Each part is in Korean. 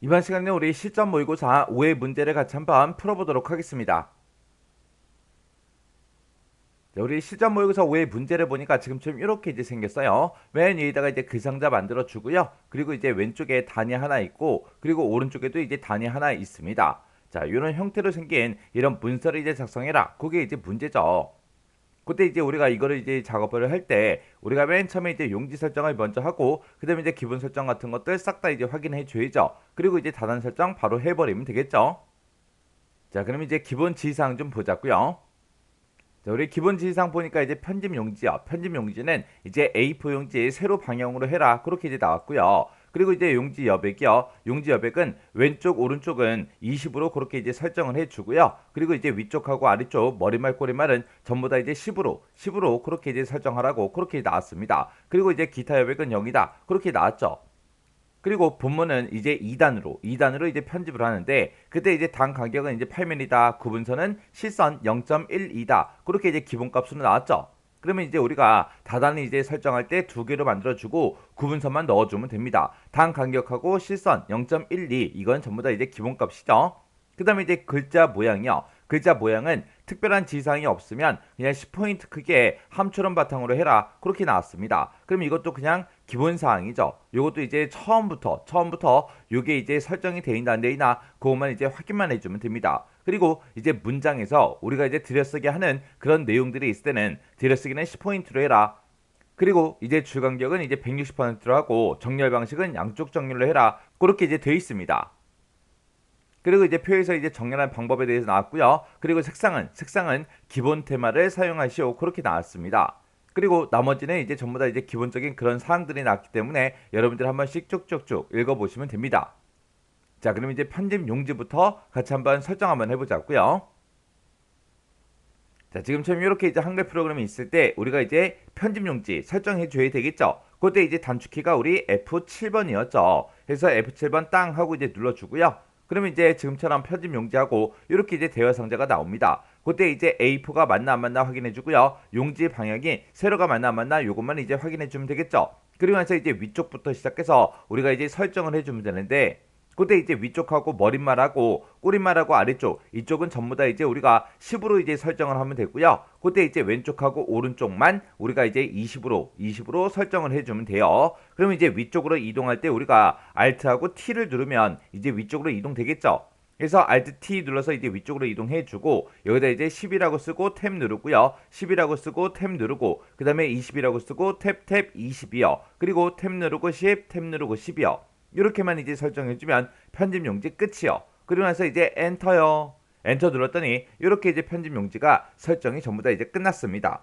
이번 시간에 우리 실전 모의고사 5회 문제를 같이 한번 풀어보도록 하겠습니다. 자, 우리 실전 모의고사 5회 문제를 보니까 지금처럼 이렇게 이제 생겼어요. 맨 위에다가 이제 글상자 만들어 주고요. 그리고 이제 왼쪽에 단위 하나 있고, 그리고 오른쪽에도 이제 단위 하나 있습니다. 자, 이런 형태로 생긴 이런 문서를 이제 작성해라. 그게 이제 문제죠. 그때 이제 우리가 이거를 이제 작업을 할 때 우리가 맨 처음에 이제 용지 설정을 먼저 하고 그다음에 이제 기본 설정 같은 것들 싹 다 이제 확인해 줘야죠. 그리고 이제 다단 설정 바로 해버리면 되겠죠. 자, 그럼 이제 기본 지시사항 좀 보자고요. 자, 우리 기본 지시사항 보니까 이제 편집 용지요. 편집 용지는 이제 A4 용지 세로 방향으로 해라. 그렇게 이제 나왔고요. 그리고 이제 용지 여백이요. 용지 여백은 왼쪽 오른쪽은 20으로 그렇게 이제 설정을 해주고요. 그리고 이제 위쪽하고 아래쪽 머리말 꼬리말은 전부 다 이제 10으로 그렇게 이제 설정하라고 그렇게 나왔습니다. 그리고 이제 기타 여백은 0이다. 그렇게 나왔죠. 그리고 본문은 이제 2단으로 이제 편집을 하는데 그때 이제 단 간격은 이제 8mm이다. 구분선은 실선 0.12다. 그렇게 이제 기본값으로 나왔죠. 그러면 이제 우리가 다단을 이제 설정할 때 두 개로 만들어주고 구분선만 넣어주면 됩니다. 단 간격하고 실선 0.12 이건 전부 다 이제 기본값이죠. 그 다음에 이제 글자 모양이요. 글자 모양은 특별한 지시사항이 없으면 그냥 10포인트 크기의 함초론 바탕으로 해라. 그렇게 나왔습니다. 그럼 이것도 그냥 기본사항이죠. 이것도 이제 처음부터 요게 이제 설정이 돼 있나 안 돼 있나 그것만 이제 확인만 해주면 됩니다. 그리고 이제 문장에서 우리가 이제 들여쓰기 하는 그런 내용들이 있을 때는 들여쓰기는 10포인트로 해라. 그리고 이제 줄간격은 이제 160%로 하고 정렬 방식은 양쪽 정렬로 해라. 그렇게 이제 돼 있습니다. 그리고 이제 표에서 이제 정렬한 방법에 대해서 나왔고요. 그리고 색상은 기본 테마를 사용하시오. 그렇게 나왔습니다. 그리고 나머지는 이제 전부 다 이제 기본적인 그런 사항들이 나왔기 때문에 여러분들 한 번씩 쭉쭉쭉 읽어보시면 됩니다. 자, 그럼 이제 편집 용지부터 같이 한번 설정 한번 해보자고요. 자, 지금처럼 이렇게 이제 한글 프로그램이 있을 때 우리가 이제 편집 용지 설정해 줘야 되겠죠. 그때 이제 단축키가 우리 F7번이었죠. 그래서 F7번 땅 하고 이제 눌러주고요. 그러면 이제 지금처럼 편집 용지하고 이렇게 이제 대화 상자가 나옵니다. 그때 이제 A4가 맞나 안 맞나 확인해 주고요. 용지 방향이 세로가 맞나 안 맞나 요것만 이제 확인해 주면 되겠죠. 그리고 나서 이제 위쪽부터 시작해서 우리가 이제 설정을 해주면 되는데 그때 이제 위쪽하고 머릿말하고 꼬릿말하고 아래쪽 이쪽은 전부 다 이제 우리가 10으로 이제 설정을 하면 되고요. 그때 이제 왼쪽하고 오른쪽만 우리가 이제 20으로 설정을 해주면 돼요. 그러면 이제 위쪽으로 이동할 때 우리가 Alt하고 T를 누르면 이제 위쪽으로 이동되겠죠. 그래서 Alt T 눌러서 이제 위쪽으로 이동해주고 여기다 이제 10이라고 쓰고 탭 누르고요. 10이라고 쓰고 탭 누르고 그 다음에 20이라고 쓰고 탭 20이요. 그리고 탭 누르고 10, 탭 누르고 10이요. 이렇게만 이제 설정해주면 편집 용지 끝이요. 그리고 나서 이제 엔터요. 엔터 눌렀더니 이렇게 이제 편집 용지가 설정이 전부 다 이제 끝났습니다.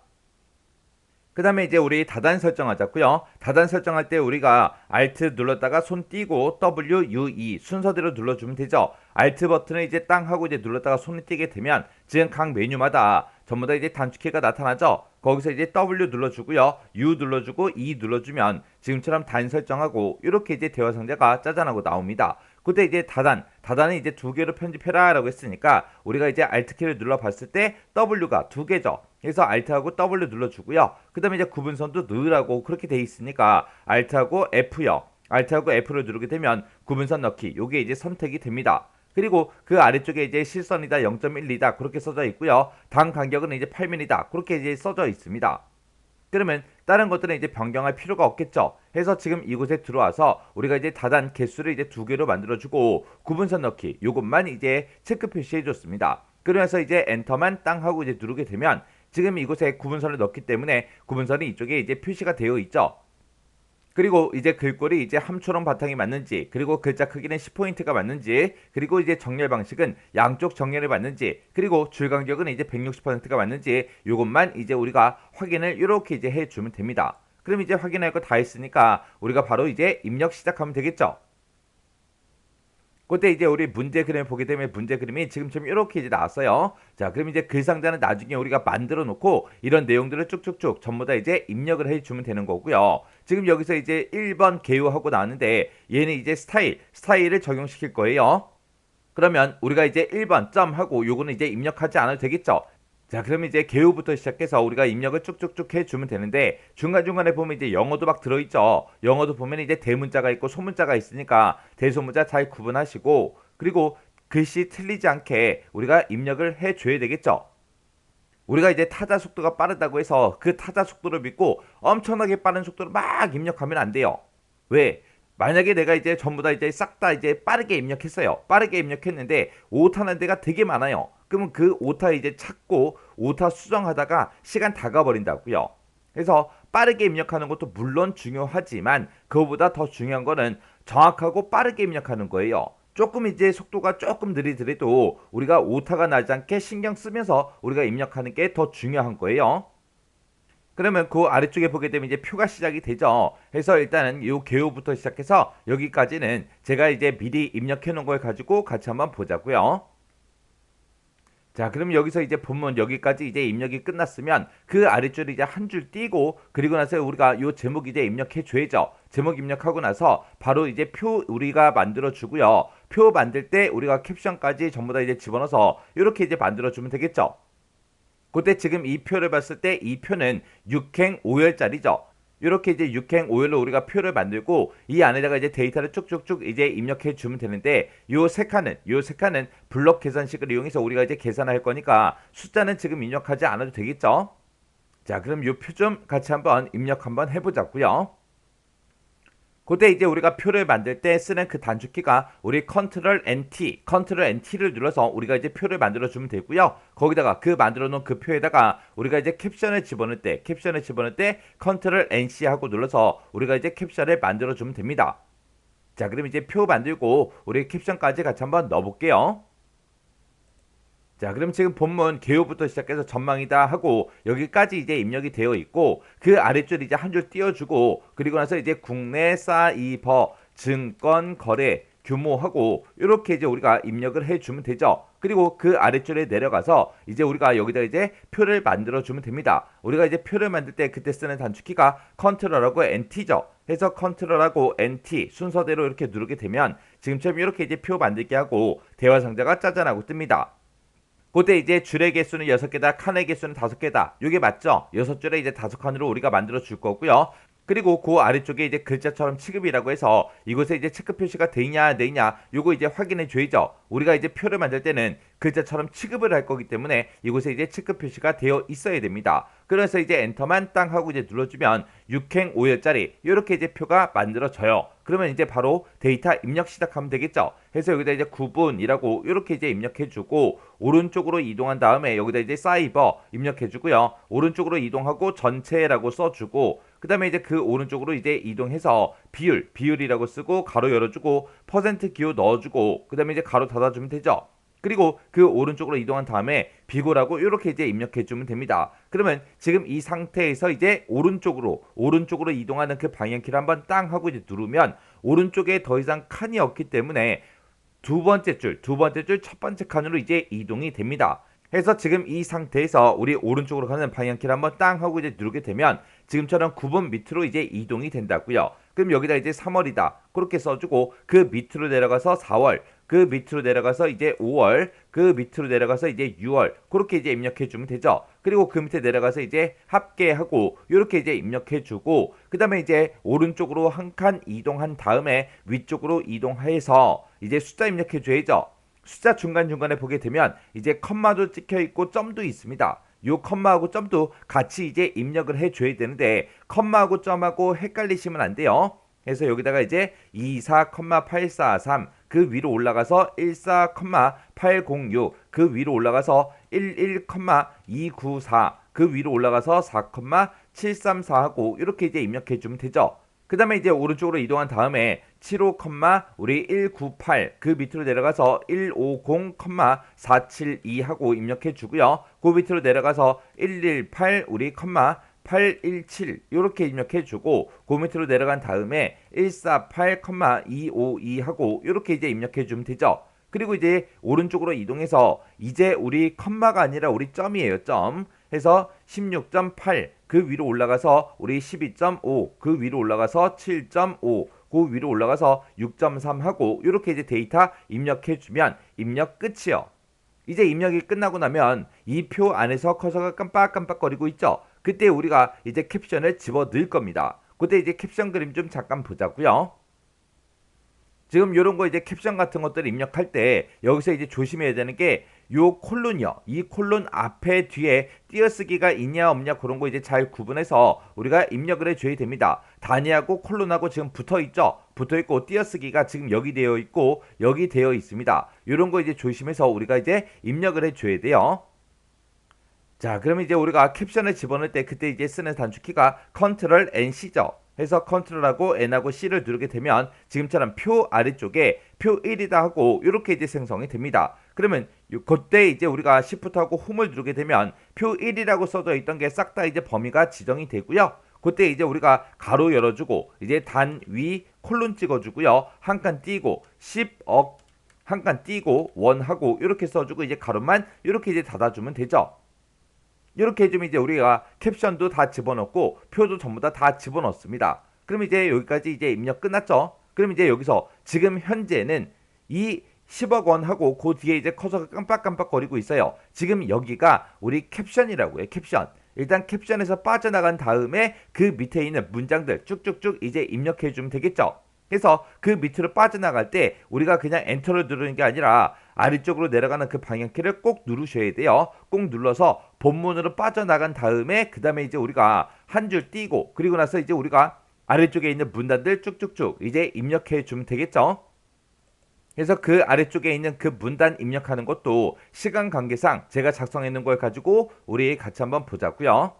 그 다음에 이제 우리 다단 설정하자고요. 다단 설정할 때 우리가 Alt 눌렀다가 손 띄고 W, U, E 순서대로 눌러주면 되죠. Alt 버튼을 이제 땅 하고 이제 눌렀다가 손이 띄게 되면 지금 각 메뉴마다 전부 다 이제 단축키가 나타나죠. 거기서 이제 W 눌러주고요. U 눌러주고 E 눌러주면 지금처럼 단 설정하고 이렇게 이제 대화 상자가 짜잔하고 나옵니다. 그때 이제 다단은 이제 두 개로 편집해라 라고 했으니까 우리가 이제 Alt키를 눌러봤을 때 W가 두 개죠. 그래서 Alt하고 W 눌러주고요. 그 다음에 이제 구분선도 넣으라고 그렇게 돼 있으니까 Alt하고 F요. Alt하고 F를 누르게 되면 구분선 넣기 요게 이제 선택이 됩니다. 그리고 그 아래쪽에 이제 실선이다 0.12다 그렇게 써져 있고요. 단 간격은 이제 8mm다 그렇게 이제 써져 있습니다. 그러면 다른 것들은 이제 변경할 필요가 없겠죠. 해서 지금 이곳에 들어와서 우리가 이제 다단 개수를 이제 두 개로 만들어주고 구분선 넣기 요것만 이제 체크 표시해 줬습니다. 그러면서 이제 엔터만 땅 하고 이제 누르게 되면 지금 이곳에 구분선을 넣기 때문에 구분선이 이쪽에 이제 표시가 되어 있죠. 그리고 이제 글꼴이 이제 함초롱 바탕이 맞는지 그리고 글자 크기는 10포인트가 맞는지 그리고 이제 정렬 방식은 양쪽 정렬이 맞는지 그리고 줄 간격은 이제 160%가 맞는지 이것만 이제 우리가 확인을 이렇게 이제 해주면 됩니다. 그럼 이제 확인할 거 다 했으니까 우리가 바로 이제 입력 시작하면 되겠죠. 그때 이제 우리 문제 그림을 보게 되면 문제 그림이 지금처럼 이렇게 이제 나왔어요. 자, 그럼 이제 글 상자는 나중에 우리가 만들어 놓고 이런 내용들을 쭉쭉쭉 전부 다 이제 입력을 해주면 되는 거고요. 지금 여기서 이제 1번 개요하고 나왔는데 얘는 이제 스타일을 적용시킬 거예요. 그러면 우리가 이제 1번 점 하고 요거는 이제 입력하지 않아도 되겠죠. 자, 그러면 이제 개요부터 시작해서 우리가 입력을 쭉쭉쭉 해주면 되는데 중간중간에 보면 이제 영어도 막 들어있죠. 영어도 보면 이제 대문자가 있고 소문자가 있으니까 대소문자 잘 구분하시고 그리고 글씨 틀리지 않게 우리가 입력을 해줘야 되겠죠. 우리가 이제 타자 속도가 빠르다고 해서 그 타자 속도를 믿고 엄청나게 빠른 속도로 막 입력하면 안 돼요. 왜? 만약에 내가 이제 전부 다 이제 싹 다 이제 빠르게 입력했어요. 빠르게 입력했는데 오타 난 데가 되게 많아요. 그러면 그 오타 이제 찾고 오타 수정하다가 시간 다 가버린다고요. 그래서 빠르게 입력하는 것도 물론 중요하지만 그거보다 더 중요한 거는 정확하고 빠르게 입력하는 거예요. 조금 이제 속도가 조금 느리더라도 우리가 오타가 나지 않게 신경 쓰면서 우리가 입력하는 게 더 중요한 거예요. 그러면 그 아래쪽에 보게 되면 이제 표가 시작이 되죠. 그래서 일단은 이 개요부터 시작해서 여기까지는 제가 이제 미리 입력해 놓은 걸 가지고 같이 한번 보자고요. 자, 그럼 여기서 이제 본문 여기까지 이제 입력이 끝났으면 그 아래줄에 이제 한 줄 띄고 그리고 나서 우리가 요 제목 이제 입력해 줘야죠. 제목 입력하고 나서 바로 이제 표 우리가 만들어 주고요. 표 만들 때 우리가 캡션까지 전부 다 이제 집어넣어서 이렇게 이제 만들어 주면 되겠죠. 그때 지금 이 표를 봤을 때 이 표는 6행 5열짜리죠. 이렇게 이제 6행 5열로 우리가 표를 만들고 이 안에다가 이제 데이터를 쭉쭉쭉 이제 입력해 주면 되는데 요 세 칸은 블록 계산식을 이용해서 우리가 이제 계산할 거니까 숫자는 지금 입력하지 않아도 되겠죠. 자, 그럼 요 표 좀 같이 한번 입력 한번 해보자고요. 그때 이제 우리가 표를 만들 때 쓰는 그 단축키가 우리 컨트롤 NT를 눌러서 우리가 이제 표를 만들어 주면 되고요. 거기다가 그 만들어 놓은 그 표에다가 우리가 이제 캡션을 집어넣을 때 컨트롤 NC 하고 눌러서 우리가 이제 캡션을 만들어 주면 됩니다. 자, 그럼 이제 표 만들고 우리 캡션까지 같이 한번 넣어 볼게요. 자, 그럼 지금 본문 개요부터 시작해서 전망이다 하고 여기까지 이제 입력이 되어 있고 그 아래줄 이제 한 줄 띄워주고 그리고 나서 이제 국내 사이버 증권 거래 규모하고 이렇게 이제 우리가 입력을 해주면 되죠. 그리고 그 아래줄에 내려가서 이제 우리가 여기다 이제 표를 만들어 주면 됩니다. 우리가 이제 표를 만들 때 그때 쓰는 단축키가 컨트롤하고 NT죠. 해서 컨트롤하고 NT 순서대로 이렇게 누르게 되면 지금처럼 이렇게 이제 표 만들게 하고 대화 상자가 짜잔하고 뜹니다. 그때 이제 줄의 개수는 6개다, 칸의 개수는 5개다. 이게 맞죠? 6줄에 이제 5칸으로 우리가 만들어 줄 거고요. 그리고 그 아래쪽에 이제 글자처럼 취급이라고 해서 이곳에 이제 체크 표시가 되냐 안 되냐 요거 이제 확인해 줘야죠. 우리가 이제 표를 만들 때는 글자처럼 취급을 할 거기 때문에 이곳에 이제 체크 표시가 되어 있어야 됩니다. 그래서 이제 엔터만 땅 하고 이제 눌러주면 6행 5열짜리 이렇게 이제 표가 만들어져요. 그러면 이제 바로 데이터 입력 시작하면 되겠죠. 그래서 여기다 이제 구분이라고 이렇게 이제 입력해주고 오른쪽으로 이동한 다음에 여기다 이제 사이버 입력해주고요. 오른쪽으로 이동하고 전체라고 써주고 그 다음에 이제 그 오른쪽으로 이제 이동해서 비율이라고 쓰고 가로 열어주고 퍼센트 기호 넣어주고 그 다음에 이제 가로 닫아주면 되죠. 그리고 그 오른쪽으로 이동한 다음에 비고라고 이렇게 이제 입력해 주면 됩니다. 그러면 지금 이 상태에서 이제 오른쪽으로 이동하는 그 방향키를 한번 땅 하고 이제 누르면 오른쪽에 더 이상 칸이 없기 때문에 두 번째 줄 첫 번째 칸으로 이제 이동이 됩니다. 해서 지금 이 상태에서 우리 오른쪽으로 가는 방향키를 한번 땅 하고 이제 누르게 되면 지금처럼 9분 밑으로 이제 이동이 된다고요. 그럼 여기다 이제 3월이다. 그렇게 써주고 그 밑으로 내려가서 4월, 그 밑으로 내려가서 이제 5월, 그 밑으로 내려가서 이제 6월 그렇게 이제 입력해 주면 되죠. 그리고 그 밑에 내려가서 이제 합계하고 이렇게 이제 입력해 주고 그 다음에 이제 오른쪽으로 한 칸 이동한 다음에 위쪽으로 이동해서 이제 숫자 입력해 줘야죠. 숫자 중간중간에 보게 되면 이제 컴마도 찍혀 있고 점도 있습니다. 요 컴마하고 점도 같이 이제 입력을 해줘야 되는데 컴마하고 점하고 헷갈리시면 안 돼요. 그래서 여기다가 이제 24,843 그 위로 올라가서 14,806 그 위로 올라가서 11,294 그 위로 올라가서 4,734 하고 이렇게 이제 입력해 주면 되죠. 그 다음에 이제 오른쪽으로 이동한 다음에 75, 우리 198 그 밑으로 내려가서 150,472 하고 입력해 주고요. 그 밑으로 내려가서 118 우리 817 이렇게 입력해 주고 그 밑으로 내려간 다음에 148,252 하고 이렇게 이제 입력해 주면 되죠. 그리고 이제 오른쪽으로 이동해서 이제 우리 컴마가 아니라 우리 점이에요. 점 해서 16.8 그 위로 올라가서 우리 12.5 그 위로 올라가서 7.5 그 위로 올라가서 6.3 하고 이렇게 이제 데이터 입력해 주면 입력 끝이요. 이제 입력이 끝나고 나면 이 표 안에서 커서가 깜빡깜빡거리고 있죠. 그때 우리가 이제 캡션을 집어 넣을 겁니다. 그때 이제 캡션 그림 좀 잠깐 보자고요. 지금 요런 거 이제 캡션 같은 것들을 입력할 때 여기서 이제 조심해야 되는 게 요 콜론이요. 이 콜론 앞에 뒤에 띄어쓰기가 있냐 없냐 그런 거 이제 잘 구분해서 우리가 입력을 해줘야 됩니다. 단위하고 콜론하고 지금 붙어 있죠. 붙어 있고 띄어쓰기가 지금 여기 되어 있고 여기 되어 있습니다. 요런 거 이제 조심해서 우리가 이제 입력을 해줘야 돼요. 자, 그러면 이제 우리가 캡션을 집어넣을 때 그때 이제 쓰는 단축키가 컨트롤 NC죠. 해서 컨트롤하고 N하고 C를 누르게 되면 지금처럼 표 아래쪽에 표 1이다 하고 이렇게 이제 생성이 됩니다. 그러면 그때 이제 우리가 Shift하고 홈을 누르게 되면 표 1이라고 써져 있던 게 싹 다 이제 범위가 지정이 되고요. 그때 이제 우리가 가로 열어주고 이제 단위 콜론 찍어주고요. 한 칸 띄고 10억 한 칸 띄고 원하고 이렇게 써주고 이제 가로만 이렇게 이제 닫아주면 되죠. 이렇게 해주면 이제 우리가 캡션도 다 집어넣고 표도 전부 다 집어넣습니다. 그럼 이제 여기까지 이제 입력 끝났죠? 그럼 이제 여기서 지금 현재는 이 10억 원 하고 그 뒤에 이제 커서가 깜빡깜빡거리고 있어요. 지금 여기가 우리 캡션이라고 해요. 캡션. 일단 캡션에서 빠져나간 다음에 그 밑에 있는 문장들 쭉쭉쭉 이제 입력해 주면 되겠죠? 그래서 그 밑으로 빠져나갈 때 우리가 그냥 엔터를 누르는 게 아니라 아래쪽으로 내려가는 그 방향키를 꼭 누르셔야 돼요. 꼭 눌러서 본문으로 빠져나간 다음에 그 다음에 이제 우리가 한 줄 띄고 그리고 나서 이제 우리가 아래쪽에 있는 문단들 쭉쭉쭉 이제 입력해 주면 되겠죠. 그래서 그 아래쪽에 있는 그 문단 입력하는 것도 시간 관계상 제가 작성해 놓은 걸 가지고 우리 같이 한번 보자고요.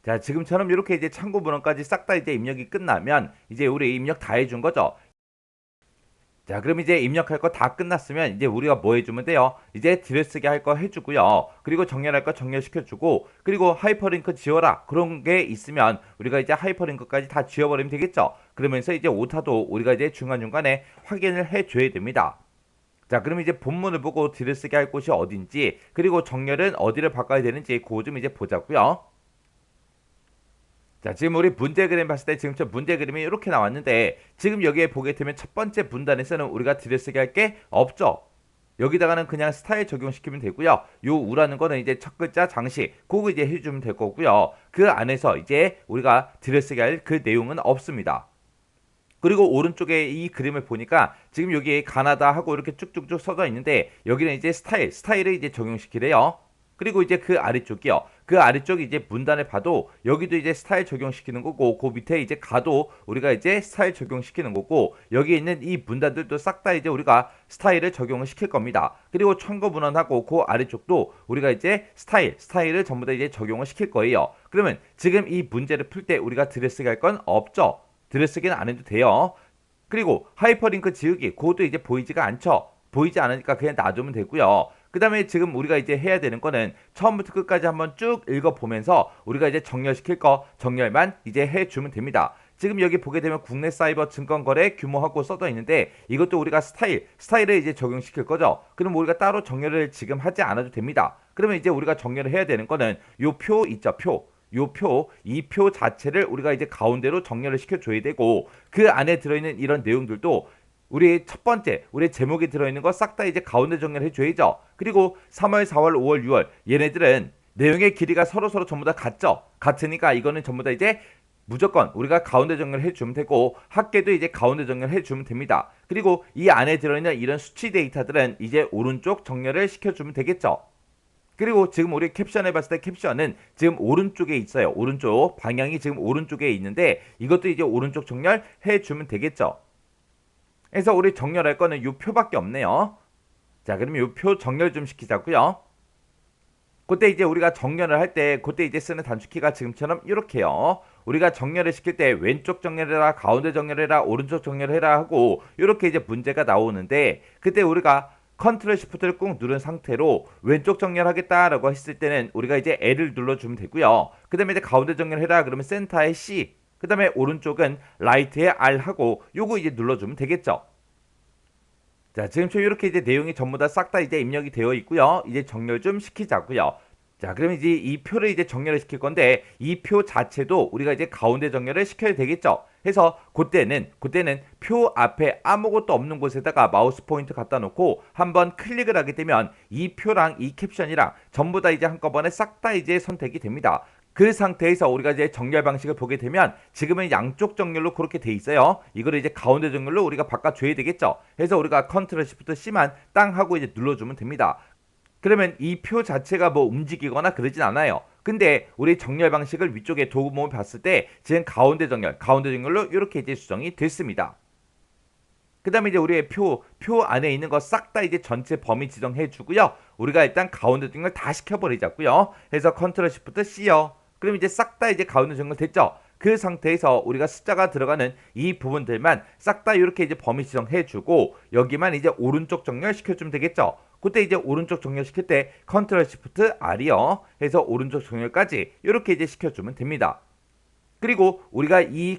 자, 지금처럼 이렇게 이제 참고 문헌까지 싹 다 이제 입력이 끝나면 이제 우리 입력 다 해준 거죠. 자, 그럼 이제 입력할 거 다 끝났으면 이제 우리가 뭐 해주면 돼요? 이제 들여쓰기 할 거 해주고요. 그리고 정렬할 거 정렬시켜주고 그리고 하이퍼링크 지워라 그런 게 있으면 우리가 이제 하이퍼링크까지 다 지워버리면 되겠죠. 그러면서 이제 오타도 우리가 이제 중간중간에 확인을 해줘야 됩니다. 자, 그럼 이제 본문을 보고 들여쓰기 할 곳이 어딘지 그리고 정렬은 어디를 바꿔야 되는지 그거 좀 이제 보자고요. 자, 지금 우리 문제 그림 봤을 때 지금 저 문제 그림이 이렇게 나왔는데 지금 여기에 보게 되면 첫 번째 문단에서는 우리가 들여쓰기 할 게 없죠. 여기다가는 그냥 스타일 적용시키면 되고요. 요 우라는 거는 이제 첫 글자 장식 그거 이제 해주면 될 거고요. 그 안에서 이제 우리가 들여쓰기 할 그 내용은 없습니다. 그리고 오른쪽에 이 그림을 보니까 지금 여기에 가나다 하고 이렇게 쭉쭉쭉 써져 있는데 여기는 이제 스타일을 이제 적용시키래요. 그리고 이제 그 아래쪽이요. 그 아래쪽 이제 문단을 봐도 여기도 이제 스타일 적용시키는 거고 그 밑에 이제 가도 우리가 이제 스타일 적용시키는 거고 여기 있는 이 문단들도 싹 다 이제 우리가 스타일을 적용을 시킬 겁니다. 그리고 참고 문헌하고 그 아래쪽도 우리가 이제 스타일을 전부 다 이제 적용을 시킬 거예요. 그러면 지금 이 문제를 풀 때 우리가 들여쓰기 할 건 없죠. 들여쓰기는 안 해도 돼요. 그리고 하이퍼링크 지우기 그것도 이제 보이지가 않죠. 보이지 않으니까 그냥 놔두면 되고요. 그 다음에 지금 우리가 이제 해야 되는 거는 처음부터 끝까지 한번 쭉 읽어보면서 우리가 이제 정렬시킬 거 정렬만 이제 해주면 됩니다. 지금 여기 보게 되면 국내 사이버 증권거래 규모하고 써져 있는데 이것도 우리가 스타일을 이제 적용시킬 거죠. 그럼 우리가 따로 정렬을 지금 하지 않아도 됩니다. 그러면 이제 우리가 정렬을 해야 되는 거는 요 표 있죠. 이 표 자체를 우리가 이제 가운데로 정렬을 시켜줘야 되고 그 안에 들어있는 이런 내용들도 우리 첫 번째 우리 제목이 들어있는 거 싹 다 이제 가운데 정렬해 줘야죠. 그리고 3월, 4월, 5월, 6월 얘네들은 내용의 길이가 서로 전부 다 같죠. 같으니까 이거는 전부 다 이제 무조건 우리가 가운데 정렬해 주면 되고 합계도 이제 가운데 정렬해 주면 됩니다. 그리고 이 안에 들어있는 이런 수치 데이터들은 이제 오른쪽 정렬을 시켜주면 되겠죠. 그리고 지금 우리 캡션에 봤을 때 캡션은 지금 오른쪽에 있어요. 오른쪽 방향이 지금 오른쪽에 있는데 이것도 이제 오른쪽 정렬 해주면 되겠죠. 그래서 우리 정렬할 거는 이 표밖에 없네요. 자, 그러면 이 표 정렬 좀 시키자고요. 그때 이제 우리가 정렬을 할 때 그때 이제 쓰는 단축키가 지금처럼 이렇게요. 우리가 정렬을 시킬 때 왼쪽 정렬해라, 가운데 정렬해라, 오른쪽 정렬해라 하고 이렇게 이제 문제가 나오는데 그때 우리가 컨트롤 시프트를 꾹 누른 상태로 왼쪽 정렬하겠다라고 했을 때는 우리가 이제 L을 눌러주면 되고요. 그 다음에 이제 가운데 정렬해라 그러면 센터에 C, 그 다음에 오른쪽은 라이트에 R 하고 요거 이제 눌러주면 되겠죠. 자, 지금처럼 이렇게 이제 내용이 전부 다 싹 다 이제 입력이 되어 있고요. 이제 정렬 좀 시키자고요. 자, 그러면 이제 이 표를 이제 정렬을 시킬 건데 이 표 자체도 우리가 이제 가운데 정렬을 시켜야 되겠죠. 해서 그때는 표 앞에 아무것도 없는 곳에다가 마우스 포인트 갖다 놓고 한번 클릭을 하게 되면 이 표랑 이 캡션이랑 전부 다 이제 한꺼번에 싹 다 이제 선택이 됩니다. 그 상태에서 우리가 이제 정렬 방식을 보게 되면 지금은 양쪽 정렬로 그렇게 돼 있어요. 이거를 이제 가운데 정렬로 우리가 바꿔줘야 되겠죠. 그래서 우리가 컨트롤 시프트 C만 땅 하고 이제 눌러주면 됩니다. 그러면 이 표 자체가 뭐 움직이거나 그러진 않아요. 근데 우리 정렬 방식을 위쪽에 도구모을 봤을 때 지금 가운데 정렬로 이렇게 이제 수정이 됐습니다. 그 다음에 이제 우리의 표 안에 있는 거 싹 다 이제 전체 범위 지정해 주고요. 우리가 일단 가운데 정렬 다 시켜버리자고요. 해서 컨트롤 시프트 C요. 그럼 이제 싹 다 이제 가운데 정렬 됐죠. 그 상태에서 우리가 숫자가 들어가는 이 부분들만 싹 다 이렇게 이제 범위 지정해 주고 여기만 이제 오른쪽 정렬 시켜주면 되겠죠. 그때 이제 오른쪽 정렬 시킬 때 컨트롤 시프트 R이요. 해서 오른쪽 정렬까지 이렇게 이제 시켜주면 됩니다. 그리고 우리가 이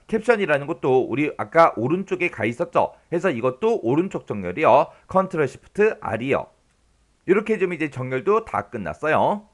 캡션이라는 것도 우리 아까 오른쪽에 가 있었죠. 해서 이것도 오른쪽 정렬이요. 컨트롤 시프트 R이요. 이렇게 해주면 이제 정렬도 다 끝났어요.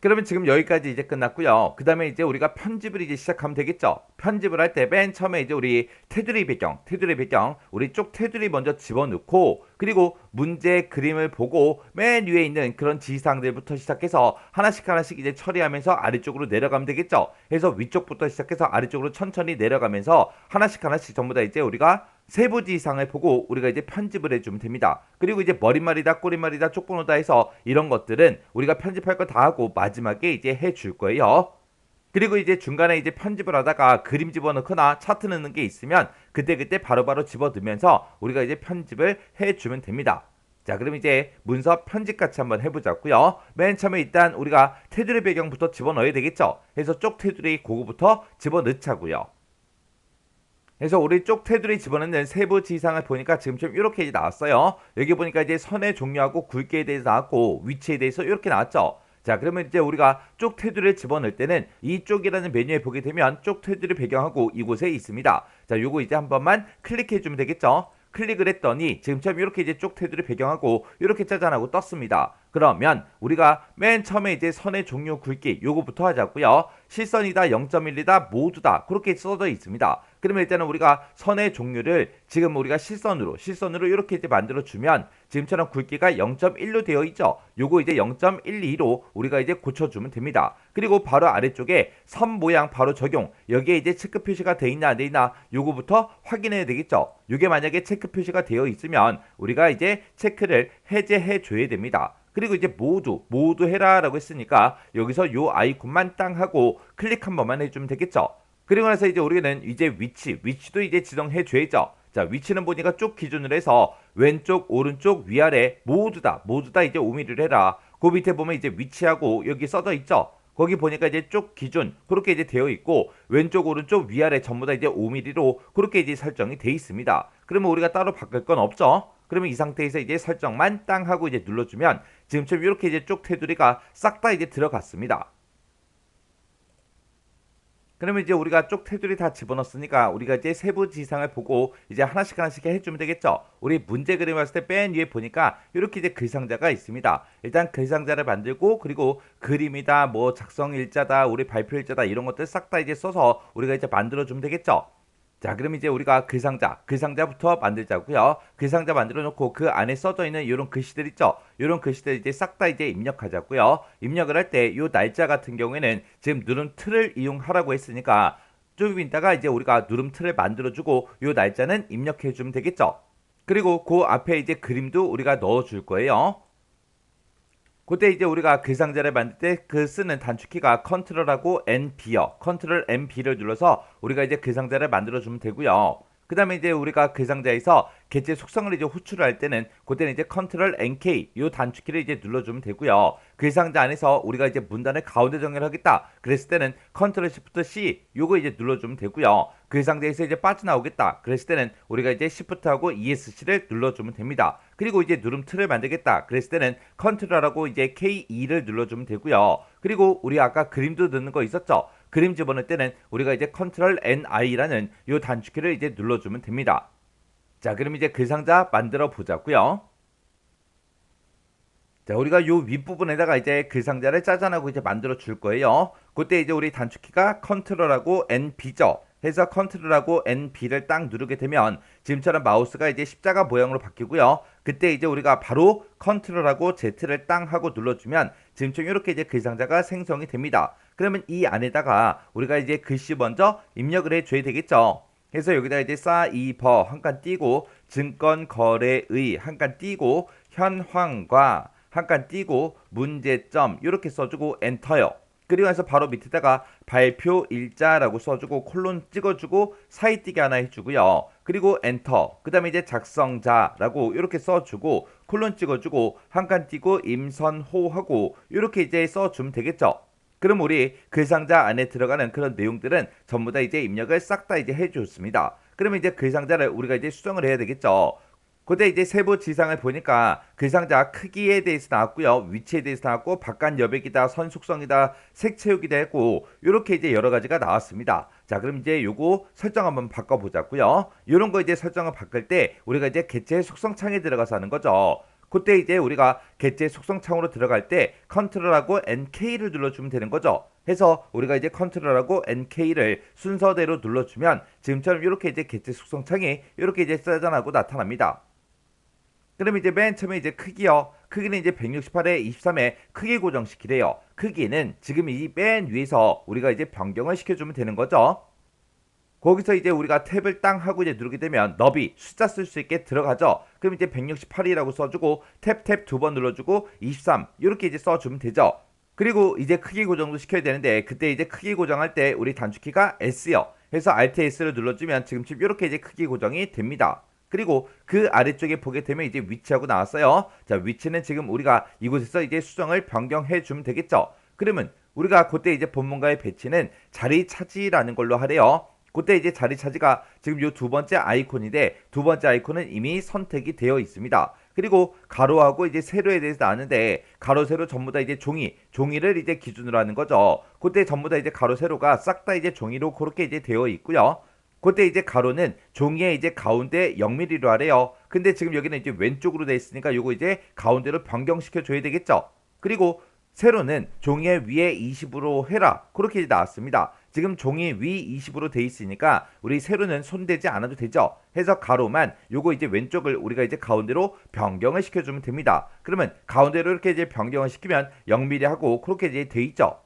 그러면 지금 여기까지 이제 끝났고요. 그 다음에 이제 우리가 편집을 이제 시작하면 되겠죠. 편집을 할 때 맨 처음에 이제 우리 테두리 배경, 우리 쪽 테두리 먼저 집어넣고 그리고 문제 그림을 보고 맨 위에 있는 그런 지시사항들부터 시작해서 하나씩 이제 처리하면서 아래쪽으로 내려가면 되겠죠. 그래서 위쪽부터 시작해서 아래쪽으로 천천히 내려가면서 하나씩 전부 다 이제 우리가 세부 지시사항을 보고 우리가 이제 편집을 해주면 됩니다. 그리고 이제 머릿말이다, 꼬리말이다, 쪽번호다 해서 이런 것들은 우리가 편집할 거 다 하고 마지막에 이제 해줄 거예요. 그리고 이제 중간에 이제 편집을 하다가 그림 집어넣거나 차트 넣는 게 있으면 그때 바로바로 집어넣으면서 우리가 이제 편집을 해주면 됩니다. 자, 그럼 이제 문서 편집 같이 한번 해보자고요. 맨 처음에 일단 우리가 테두리 배경부터 집어넣어야 되겠죠. 그래서 쪽 테두리 그거부터 집어넣자고요. 그래서 우리 쪽 테두리 집어넣는 세부 지시사항을 보니까 지금처럼 이렇게 이제 나왔어요. 여기 보니까 이제 선의 종류하고 굵기에 대해서 나왔고 위치에 대해서 이렇게 나왔죠. 자, 그러면 이제 우리가 쪽 테두리를 집어넣을 때는 이쪽이라는 메뉴에 보게 되면 쪽 테두리 배경하고 이곳에 있습니다. 자, 요거 이제 한 번만 클릭해 주면 되겠죠. 클릭을 했더니 지금처럼 이렇게 이제 쪽 테두리 배경하고 이렇게 짜잔하고 떴습니다. 그러면 우리가 맨 처음에 이제 선의 종류 굵기 요거부터 하자고요. 실선이다, 0.1이다, 모두다 그렇게 써져 있습니다. 그러면 일단은 우리가 선의 종류를 지금 우리가 실선으로 이렇게 이제 만들어 주면 지금처럼 굵기가 0.1로 되어 있죠. 요거 이제 0.12로 우리가 이제 고쳐주면 됩니다. 그리고 바로 아래쪽에 선 모양 바로 적용 여기에 이제 체크 표시가 돼 있나 안 돼 있나 요거부터 확인해야 되겠죠. 요게 만약에 체크 표시가 되어 있으면 우리가 이제 체크를 해제해 줘야 됩니다. 그리고 이제 모두 해라 라고 했으니까 여기서 요 아이콘만 땅 하고 클릭 한 번만 해주면 되겠죠. 그리고 나서 이제 우리는 이제 위치도 이제 지정해 줘야죠. 자, 위치는 보니까 쭉 기준으로 해서 왼쪽, 오른쪽, 위아래 모두 다 이제 5mm를 해라. 그 밑에 보면 이제 위치하고 여기 써져 있죠. 거기 보니까 이제 쪽 기준 그렇게 이제 되어 있고 왼쪽, 오른쪽, 위아래 전부 다 이제 5mm로 그렇게 이제 설정이 돼 있습니다. 그러면 우리가 따로 바꿀 건 없죠. 그러면 이 상태에서 이제 설정만 땅 하고 이제 눌러주면 지금처럼 이렇게 이제 쪽 테두리가 싹 다 이제 들어갔습니다. 그러면 이제 우리가 쪽 테두리 다 집어넣었으니까 우리가 이제 세부 지시사항을 보고 이제 하나씩 해주면 되겠죠. 우리 문제 그림 봤을 때 맨 위에 보니까 이렇게 이제 글상자가 있습니다. 일단 글상자를 만들고 그리고 그림이다, 뭐 작성 일자다, 우리 발표 일자다 이런 것들 싹 다 이제 써서 우리가 이제 만들어주면 되겠죠. 자, 그럼 이제 우리가 글상자부터 만들자고요. 글상자 만들어 놓고 그 안에 써져 있는 이런 글씨들 있죠. 이런 글씨들 이제 싹 다 이제 입력하자고요. 입력을 할 때 이 날짜 같은 경우에는 지금 누름 틀을 이용하라고 했으니까 좀 이따가 이제 우리가 누름 틀을 만들어 주고 이 날짜는 입력해 주면 되겠죠. 그리고 그 앞에 이제 그림도 우리가 넣어 줄 거예요. 그때 이제 우리가 글상자를 만들 때 그 쓰는 단축키가 컨트롤하고 NB요. 컨트롤 NB를 눌러서 우리가 이제 글상자를 만들어 주면 되고요. 그 다음에 이제 우리가 글상자에서 개체 속성을 이제 호출을 할 때는 그때는 이제 컨트롤 NK 요 단축키를 이제 눌러주면 되고요. 글상자 안에서 우리가 이제 문단을 가운데 정렬하겠다 그랬을 때는 컨트롤 시프트 C 요거 이제 눌러주면 되고요. 글상자에서 이제 빠져나오겠다 그랬을 때는 우리가 이제 시프트하고 ESC를 눌러주면 됩니다. 그리고 이제 누름 틀을 만들겠다 그랬을 때는 컨트롤하고 이제 K2를 눌러주면 되고요. 그리고 우리 아까 그림도 넣는 거 있었죠. 그림 집어넣을 때는 우리가 이제 컨트롤 NI라는 요 단축키를 이제 눌러주면 됩니다. 자, 그럼 이제 글상자 만들어 보자고요. 자, 우리가 요 윗부분에다가 이제 글상자를 짜잔하고 이제 만들어 줄 거예요. 그때 이제 우리 단축키가 컨트롤하고 NB죠. 해서 컨트롤하고 NB를 딱 누르게 되면 지금처럼 마우스가 이제 십자가 모양으로 바뀌고요. 그때 이제 우리가 바로 컨트롤하고 Z를 땅 하고 눌러주면 지금처럼 이렇게 이제 글상자가 생성이 됩니다. 그러면 이 안에다가 우리가 이제 글씨 먼저 입력을 해줘야 되겠죠. 그래서 여기다 이제 사이버 한 칸 띄고 증권거래의 한 칸 띄고 현황과 한 칸 띄고 문제점 이렇게 써주고 엔터요. 그리고 나서 바로 밑에다가 발표 일자라고 써주고 콜론 찍어주고 사이띄기 하나 해주고요. 그리고 엔터. 그 다음에 이제 작성자라고 이렇게 써주고 콜론 찍어주고 한 칸 띄고 임선호하고 이렇게 이제 써주면 되겠죠. 그럼 우리 글상자 안에 들어가는 그런 내용들은 전부 다 이제 입력을 싹 다 이제 해줬습니다. 그러면 이제 글상자를 우리가 이제 수정을 해야 되겠죠. 그때 이제 세부 지상을 보니까 글상자 크기에 대해서 나왔고요. 위치에 대해서 나왔고 바깥 여백이다, 선 속성이다, 색 채우기다 했고 이렇게 이제 여러 가지가 나왔습니다. 자, 그럼 이제 요거 설정 한번 바꿔보자고요. 이런 거 이제 설정을 바꿀 때 우리가 이제 객체 속성 창에 들어가서 하는 거죠. 그때 이제 우리가 객체 속성 창으로 들어갈 때 컨트롤하고 NK를 눌러주면 되는 거죠. 해서 우리가 이제 컨트롤하고 NK를 순서대로 눌러주면 지금처럼 이렇게 이제 객체 속성 창이 이렇게 이제 짜잔하고 나타납니다. 그럼 이제 맨 처음에 이제 크기요. 크기는 이제 168에 23에 크기 고정시키래요. 크기는 지금 이 맨 위에서 우리가 이제 변경을 시켜주면 되는 거죠. 거기서 이제 우리가 탭을 땅 하고 이제 누르게 되면 너비 숫자 쓸 수 있게 들어가죠. 그럼 이제 168이라고 써주고 탭 두 번 눌러주고 23 이렇게 이제 써주면 되죠. 그리고 이제 크기 고정도 시켜야 되는데 그때 이제 크기 고정할 때 우리 단축키가 S요. 해서 Alt S를 눌러주면 지금쯤 이렇게 이제 크기 고정이 됩니다. 그리고 그 아래쪽에 보게 되면 이제 위치하고 나왔어요. 자, 위치는 지금 우리가 이곳에서 이제 수정을 변경해 주면 되겠죠. 그러면 우리가 그때 이제 본문가의 배치는 자리 차지라는 걸로 하래요. 그때 이제 자리 차지가 지금 요 두 번째 아이콘인데 두 번째 아이콘은 이미 선택이 되어 있습니다. 그리고 가로하고 이제 세로에 대해서 아는데 가로 세로 전부 다 이제 종이를 이제 기준으로 하는 거죠. 그때 전부 다 이제 가로 세로가 싹 다 이제 종이로 그렇게 이제 되어 있고요. 그때 이제 가로는 종이의 이제 가운데 0mm로 하래요. 근데 지금 여기는 이제 왼쪽으로 돼 있으니까 요거 이제 가운데로 변경시켜 줘야 되겠죠. 그리고 세로는 종이의 위에 20으로 해라. 그렇게 이제 나왔습니다. 지금 종이 위 20으로 돼 있으니까 우리 세로는 손대지 않아도 되죠. 해서 가로만 요거 이제 왼쪽을 우리가 이제 가운데로 변경을 시켜주면 됩니다. 그러면 가운데로 이렇게 이제 변경을 시키면 0mm 하고 그렇게 이제 돼 있죠.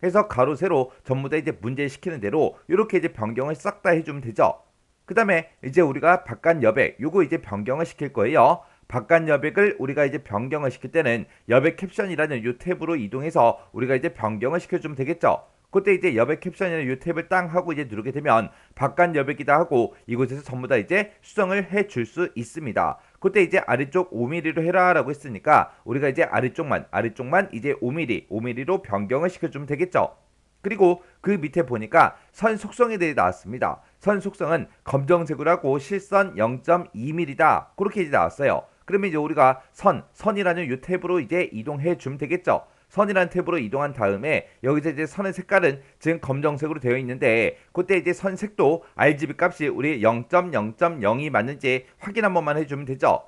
해서 가로 세로 전부 다 이제 문제 시키는 대로 이렇게 이제 변경을 싹 다 해주면 되죠. 그 다음에 이제 우리가 바깥 여백 요거 이제 변경을 시킬 거예요. 바깥 여백을 우리가 이제 변경을 시킬 때는 여백 캡션이라는 요 탭으로 이동해서 우리가 이제 변경을 시켜주면 되겠죠. 그때 이제 여백 캡션이라는 요 탭을 땅 하고 이제 누르게 되면 바깥 여백이다 하고 이곳에서 전부 다 이제 수정을 해 줄 수 있습니다. 그때 이제 아래쪽 5mm로 해라 라고 했으니까 우리가 이제 아래쪽만 이제 5mm로 변경을 시켜주면 되겠죠. 그리고 그 밑에 보니까 선 속성에 대해 나왔습니다. 선 속성은 검정색으로 하고 실선 0.2mm다. 그렇게 이제 나왔어요. 그러면 이제 우리가 선이라는 이 탭으로 이제 이동해 주면 되겠죠. 선이라는 탭으로 이동한 다음에 여기서 이제 선의 색깔은 지금 검정색으로 되어 있는데 그때 이제 선 색도 RGB 값이 우리 0.0.0이 맞는지 확인 한 번만 해주면 되죠.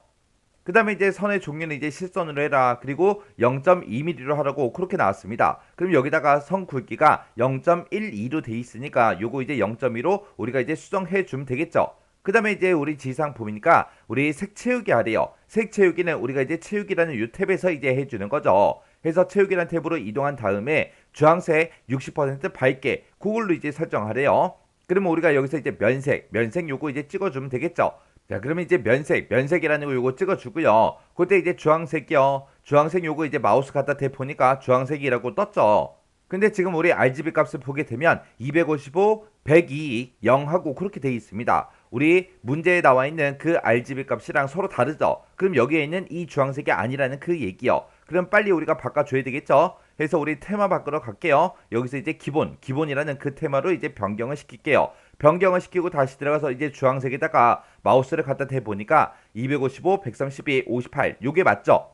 그 다음에 이제 선의 종류는 이제 실선으로 해라. 그리고 0.2mm로 하라고 그렇게 나왔습니다. 그럼 여기다가 선 굵기가 0.12로 돼 있으니까 요거 이제 0.2로 우리가 이제 수정해 주면 되겠죠. 그 다음에 이제 우리 지상 보니까 우리 색 채우기 하래요. 색 채우기는 우리가 이제 채우기라는 이 탭에서 이제 해주는 거죠. 해서 채우기라는 탭으로 이동한 다음에 주황색 60% 밝게 그걸로 이제 설정하래요. 그러면 우리가 여기서 이제 면색 요거 이제 찍어주면 되겠죠. 자, 그러면 이제 면색이라는 거 요거 찍어주고요. 그때 이제 주황색이요. 주황색 요거 이제 마우스 갖다 대보니까 주황색이라고 떴죠. 근데 지금 우리 RGB 값을 보게 되면 255, 102, 0하고 그렇게 돼 있습니다. 우리 문제에 나와 있는 그 RGB 값이랑 서로 다르죠. 그럼 여기에 있는 이 주황색이 아니라는 그 얘기요. 그럼 빨리 우리가 바꿔줘야 되겠죠. 그래서 우리 테마 바꾸러 갈게요. 여기서 이제 기본이라는 그 테마로 이제 변경을 시킬게요. 변경을 시키고 다시 들어가서 이제 주황색에다가 마우스를 갖다 대보니까 255, 132, 58 요게 맞죠?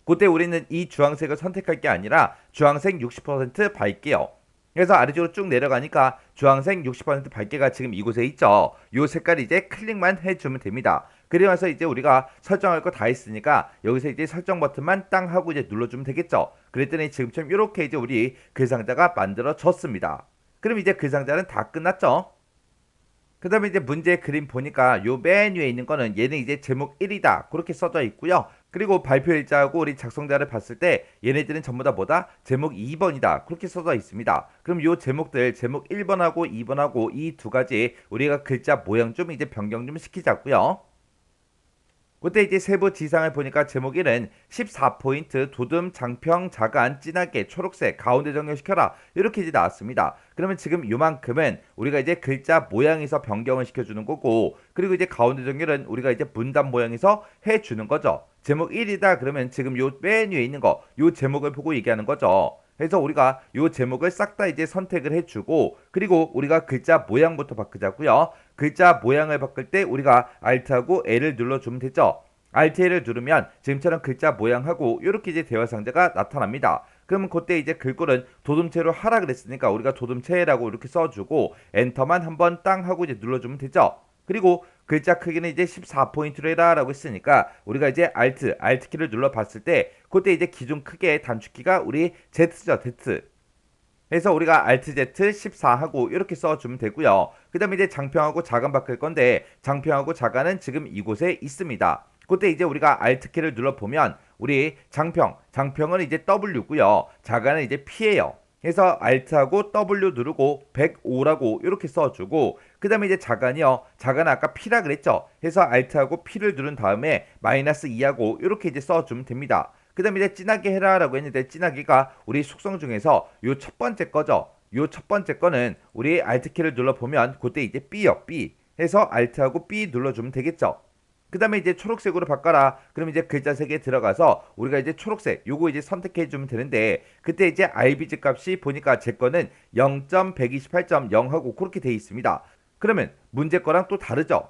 그때 우리는 이 주황색을 선택할 게 아니라 주황색 60% 밝게요. 그래서 아래쪽으로 쭉 내려가니까 주황색 60% 밝게가 지금 이곳에 있죠. 요 색깔 이제 클릭만 해주면 됩니다. 그리고 나서 이제 우리가 설정할 거 다 했으니까 여기서 이제 설정 버튼만 땅 하고 이제 눌러주면 되겠죠. 그랬더니 지금처럼 이렇게 이제 우리 글상자가 만들어졌습니다. 그럼 이제 글상자는 다 끝났죠. 그 다음에 이제 문제 그림 보니까 요 맨 위에 있는 거는 얘는 이제 제목 1이다 그렇게 써져 있고요. 그리고 발표 일자하고 우리 작성자를 봤을 때 얘네들은 전부 다 뭐다? 제목 2번이다 그렇게 써져 있습니다. 그럼 요 제목들 제목 1번하고 2번하고 이 두 가지 우리가 글자 모양 좀 이제 변경 좀 시키자고요. 그때 이제 세부 지상을 보니까 제목 1은 14포인트 도듬 장평 자간 진하게 초록색 가운데 정렬시켜라 이렇게 이제 나왔습니다. 그러면 지금 요만큼은 우리가 이제 글자 모양에서 변경을 시켜주는 거고, 그리고 이제 가운데 정렬은 우리가 이제 문단 모양에서 해주는 거죠. 제목 1이다 그러면 지금 요 맨 위에 있는 거 요 제목을 보고 얘기하는 거죠. 그래서 우리가 요 제목을 싹 다 이제 선택을 해주고, 그리고 우리가 글자 모양부터 바꾸자고요. 글자 모양을 바꿀 때 우리가 Alt하고 L을 눌러주면 되죠. Alt L을 누르면 지금처럼 글자 모양하고 이렇게 이제 대화 상자가 나타납니다. 그러면 그때 이제 글꼴은 도둠체로 하라 그랬으니까 우리가 도둠체라고 이렇게 써주고 엔터만 한번 땅 하고 이제 눌러주면 되죠. 그리고 글자 크기는 이제 14포인트로 해라 라고 했으니까 우리가 이제 Alt 키를 눌러봤을 때 그때 이제 기준 크기의 단축키가 우리 Z죠, Z. 그래서 우리가 Alt Z 14 하고 이렇게 써주면 되고요. 그 다음에 이제 장평하고 자간 바꿀 건데 장평하고 자간은 지금 이곳에 있습니다. 그때 이제 우리가 Alt 키를 눌러보면 우리 장평은 이제 W고요. 자간은 이제 P예요. 그래서 Alt하고 W 누르고 105라고 이렇게 써주고, 그 다음에 이제 자간은 아까 P라 그랬죠. 그래서 Alt하고 P를 누른 다음에 -2하고 이렇게 이제 써주면 됩니다. 그 다음에 이제 진하게 해라 라고 했는데 진하게가 우리 속성 중에서 요 첫 번째 거죠. 요 첫 번째 거는 우리 Alt키를 눌러보면 그때 이제 B요, B. 해서 Alt하고 B 눌러주면 되겠죠. 그 다음에 이제 초록색으로 바꿔라. 그럼 이제 글자 색에 들어가서 우리가 이제 초록색 요거 이제 선택해 주면 되는데, 그때 이제 RBG 값이 보니까 제 거는 0.128.0 하고 그렇게 돼 있습니다. 그러면 문제 거랑 또 다르죠.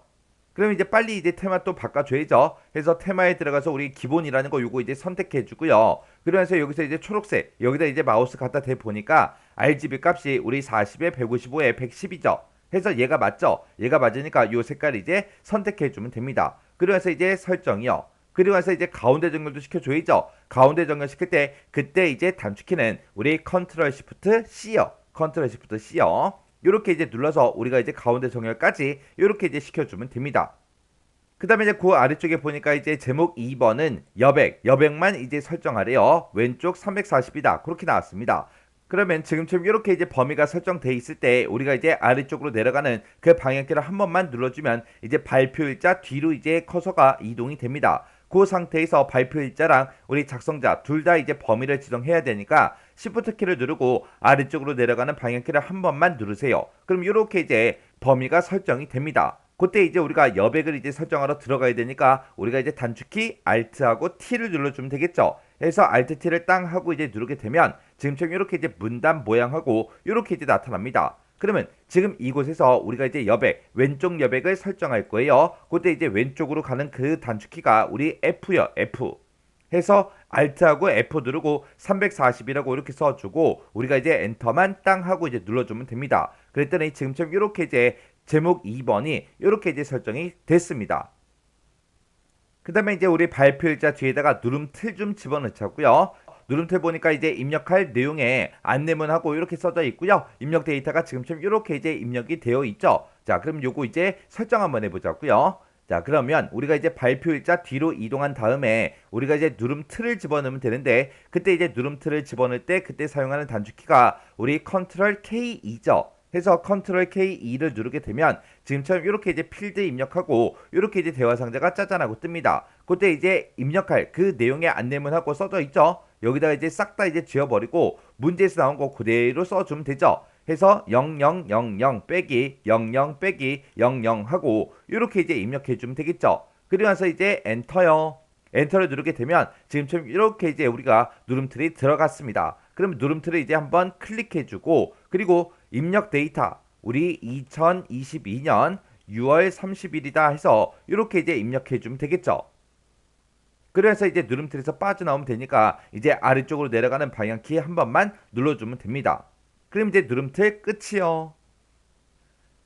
그럼 이제 빨리 이제 테마 또 바꿔줘야죠. 그래서 테마에 들어가서 우리 기본이라는 거 요거 이제 선택해 주고요. 그러면서 여기서 이제 초록색 여기다 이제 마우스 갖다 대 보니까 RGB 값이 우리 40에 155에 110이죠. 해서 얘가 맞죠? 얘가 맞으니까 요 색깔 이제 선택해 주면 됩니다. 그러면서 이제 설정이요. 그리고 나서 이제 가운데 정렬도 시켜줘야죠. 가운데 정렬 시킬 때 그때 이제 단축키는 우리 컨트롤 시프트 C요. 컨트롤 시프트 C요. 이렇게 이제 눌러서 우리가 이제 가운데 정렬까지 이렇게 이제 시켜주면 됩니다. 그 다음에 이제 그 아래쪽에 보니까 이제 제목 2번은 여백만 이제 설정하래요. 왼쪽 340이다. 그렇게 나왔습니다. 그러면 지금처럼 이렇게 이제 범위가 설정돼 있을 때 우리가 이제 아래쪽으로 내려가는 그 방향키를 한 번만 눌러주면 이제 발표 일자 뒤로 이제 커서가 이동이 됩니다. 그 상태에서 발표 일자랑 우리 작성자 둘 다 이제 범위를 지정해야 되니까 Shift 키를 누르고 아래쪽으로 내려가는 방향키를 한 번만 누르세요. 그럼 이렇게 이제 범위가 설정이 됩니다. 그때 이제 우리가 여백을 이제 설정하러 들어가야 되니까 우리가 이제 단축키 Alt하고 T를 눌러주면 되겠죠. 그래서 Alt T를 땅 하고 이제 누르게 되면 지금처럼 이렇게 이제 문단 모양하고 이렇게 이제 나타납니다. 그러면 지금 이곳에서 우리가 이제 여백, 왼쪽 여백을 설정할 거예요. 그때 이제 왼쪽으로 가는 그 단축키가 우리 F요, F. 해서 Alt하고 F 누르고 340이라고 이렇게 써주고 우리가 이제 엔터만 땅 하고 이제 눌러주면 됩니다. 그랬더니 지금처럼 이렇게 이제 제목 2번이 이렇게 이제 설정이 됐습니다. 그 다음에 이제 우리 발표일자 뒤에다가 누름틀 좀 집어넣자고요. 누름틀 보니까 이제 입력할 내용에 안내문하고 이렇게 써져 있고요. 입력 데이터가 지금처럼 이렇게 이제 입력이 되어 있죠. 자, 그럼 요거 이제 설정 한번 해보자고요. 자, 그러면 우리가 이제 발표일자 뒤로 이동한 다음에 우리가 이제 누름틀을 집어넣으면 되는데, 그때 이제 누름틀을 집어넣을 때 그때 사용하는 단축키가 우리 컨트롤 K2죠. 해서 컨트롤 K2를 누르게 되면 지금처럼 이렇게 이제 필드 입력하고 이렇게 이제 대화 상자가 짜잔하고 뜹니다. 그때 이제 입력할 그 내용의 안내문하고 써져 있죠. 여기다가 이제 싹 다 이제 지워버리고 문제에서 나온 거 그대로 써주면 되죠. 해서 0000 빼기 00 빼기 00 하고 이렇게 이제 입력해 주면 되겠죠. 그리고 나서 이제 엔터요. 엔터를 누르게 되면 지금처럼 이렇게 이제 우리가 누름틀이 들어갔습니다. 그럼 누름틀을 이제 한번 클릭해주고, 그리고 입력 데이터 우리 2022년 6월 30일이다 해서 이렇게 이제 입력해주면 되겠죠. 그래서 이제 누름틀에서 빠져나오면 되니까 이제 아래쪽으로 내려가는 방향키 한 번만 눌러주면 됩니다. 그럼 이제 누름틀 끝이요.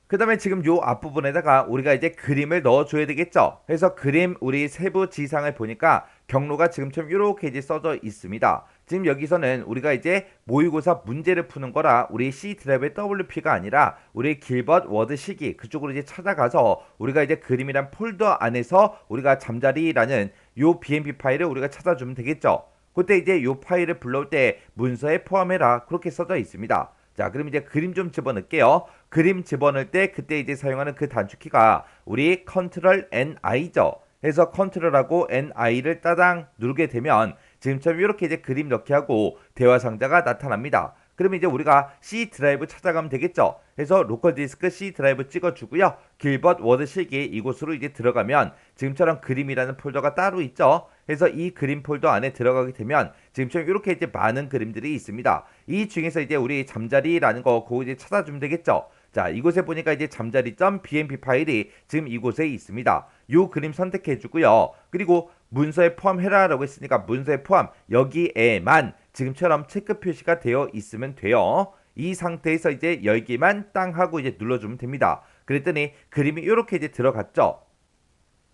그 다음에 지금 요 앞부분에다가 우리가 이제 그림을 넣어줘야 되겠죠. 그래서 그림 우리 세부 지상을 보니까 경로가 지금처럼 이렇게 이제 써져 있습니다. 지금 여기서는 우리가 이제 모의고사 문제를 푸는 거라 우리 C 드라이브의 WP가 아니라 우리 길벗 워드 실기 그쪽으로 이제 찾아가서 우리가 이제 그림이란 폴더 안에서 우리가 잠자리라는 요 BMP 파일을 우리가 찾아주면 되겠죠. 그때 이제 요 파일을 불러올 때 문서에 포함해라 그렇게 써져 있습니다. 자, 그럼 이제 그림 좀 집어넣을게요. 그림 집어넣을 때 그때 이제 사용하는 그 단축키가 우리 컨트롤 NI죠. 그래서 컨트롤하고 NI를 따당 누르게 되면 지금처럼 이렇게 이제 그림 넣기 하고 대화 상자가 나타납니다. 그러면 이제 우리가 C 드라이브 찾아가면 되겠죠. 그래서 로컬 디스크 C 드라이브 찍어주고요. 길벗 워드 실기 이곳으로 이제 들어가면 지금처럼 그림이라는 폴더가 따로 있죠. 그래서 이 그림 폴더 안에 들어가게 되면 지금처럼 이렇게 이제 많은 그림들이 있습니다. 이 중에서 이제 우리 잠자리라는 거 그거 이제 찾아주면 되겠죠. 자, 이곳에 보니까 이제 잠자리.bmp 파일이 지금 이곳에 있습니다. 요 그림 선택해 주고요. 그리고 문서에 포함해라라고 했으니까 문서에 포함 여기에만 지금처럼 체크 표시가 되어 있으면 돼요. 이 상태에서 이제 열기만 땅 하고 이제 눌러주면 됩니다. 그랬더니 그림이 이렇게 이제 들어갔죠.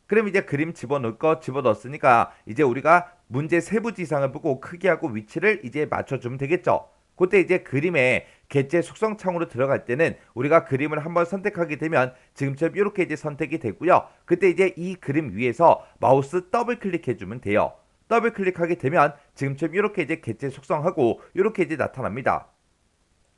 그럼 이제 그림 집어넣을 거 집어넣었으니까 이제 우리가 문제 세부 지상을 보고 크기하고 위치를 이제 맞춰주면 되겠죠. 그때 이제 그림의 객체 속성 창으로 들어갈 때는 우리가 그림을 한번 선택하게 되면 지금처럼 이렇게 이제 선택이 되고요. 그때 이제 이 그림 위에서 마우스 더블 클릭해 주면 돼요. 더블 클릭하게 되면 지금처럼 이렇게 이제 객체 속성하고 이렇게 이제 나타납니다.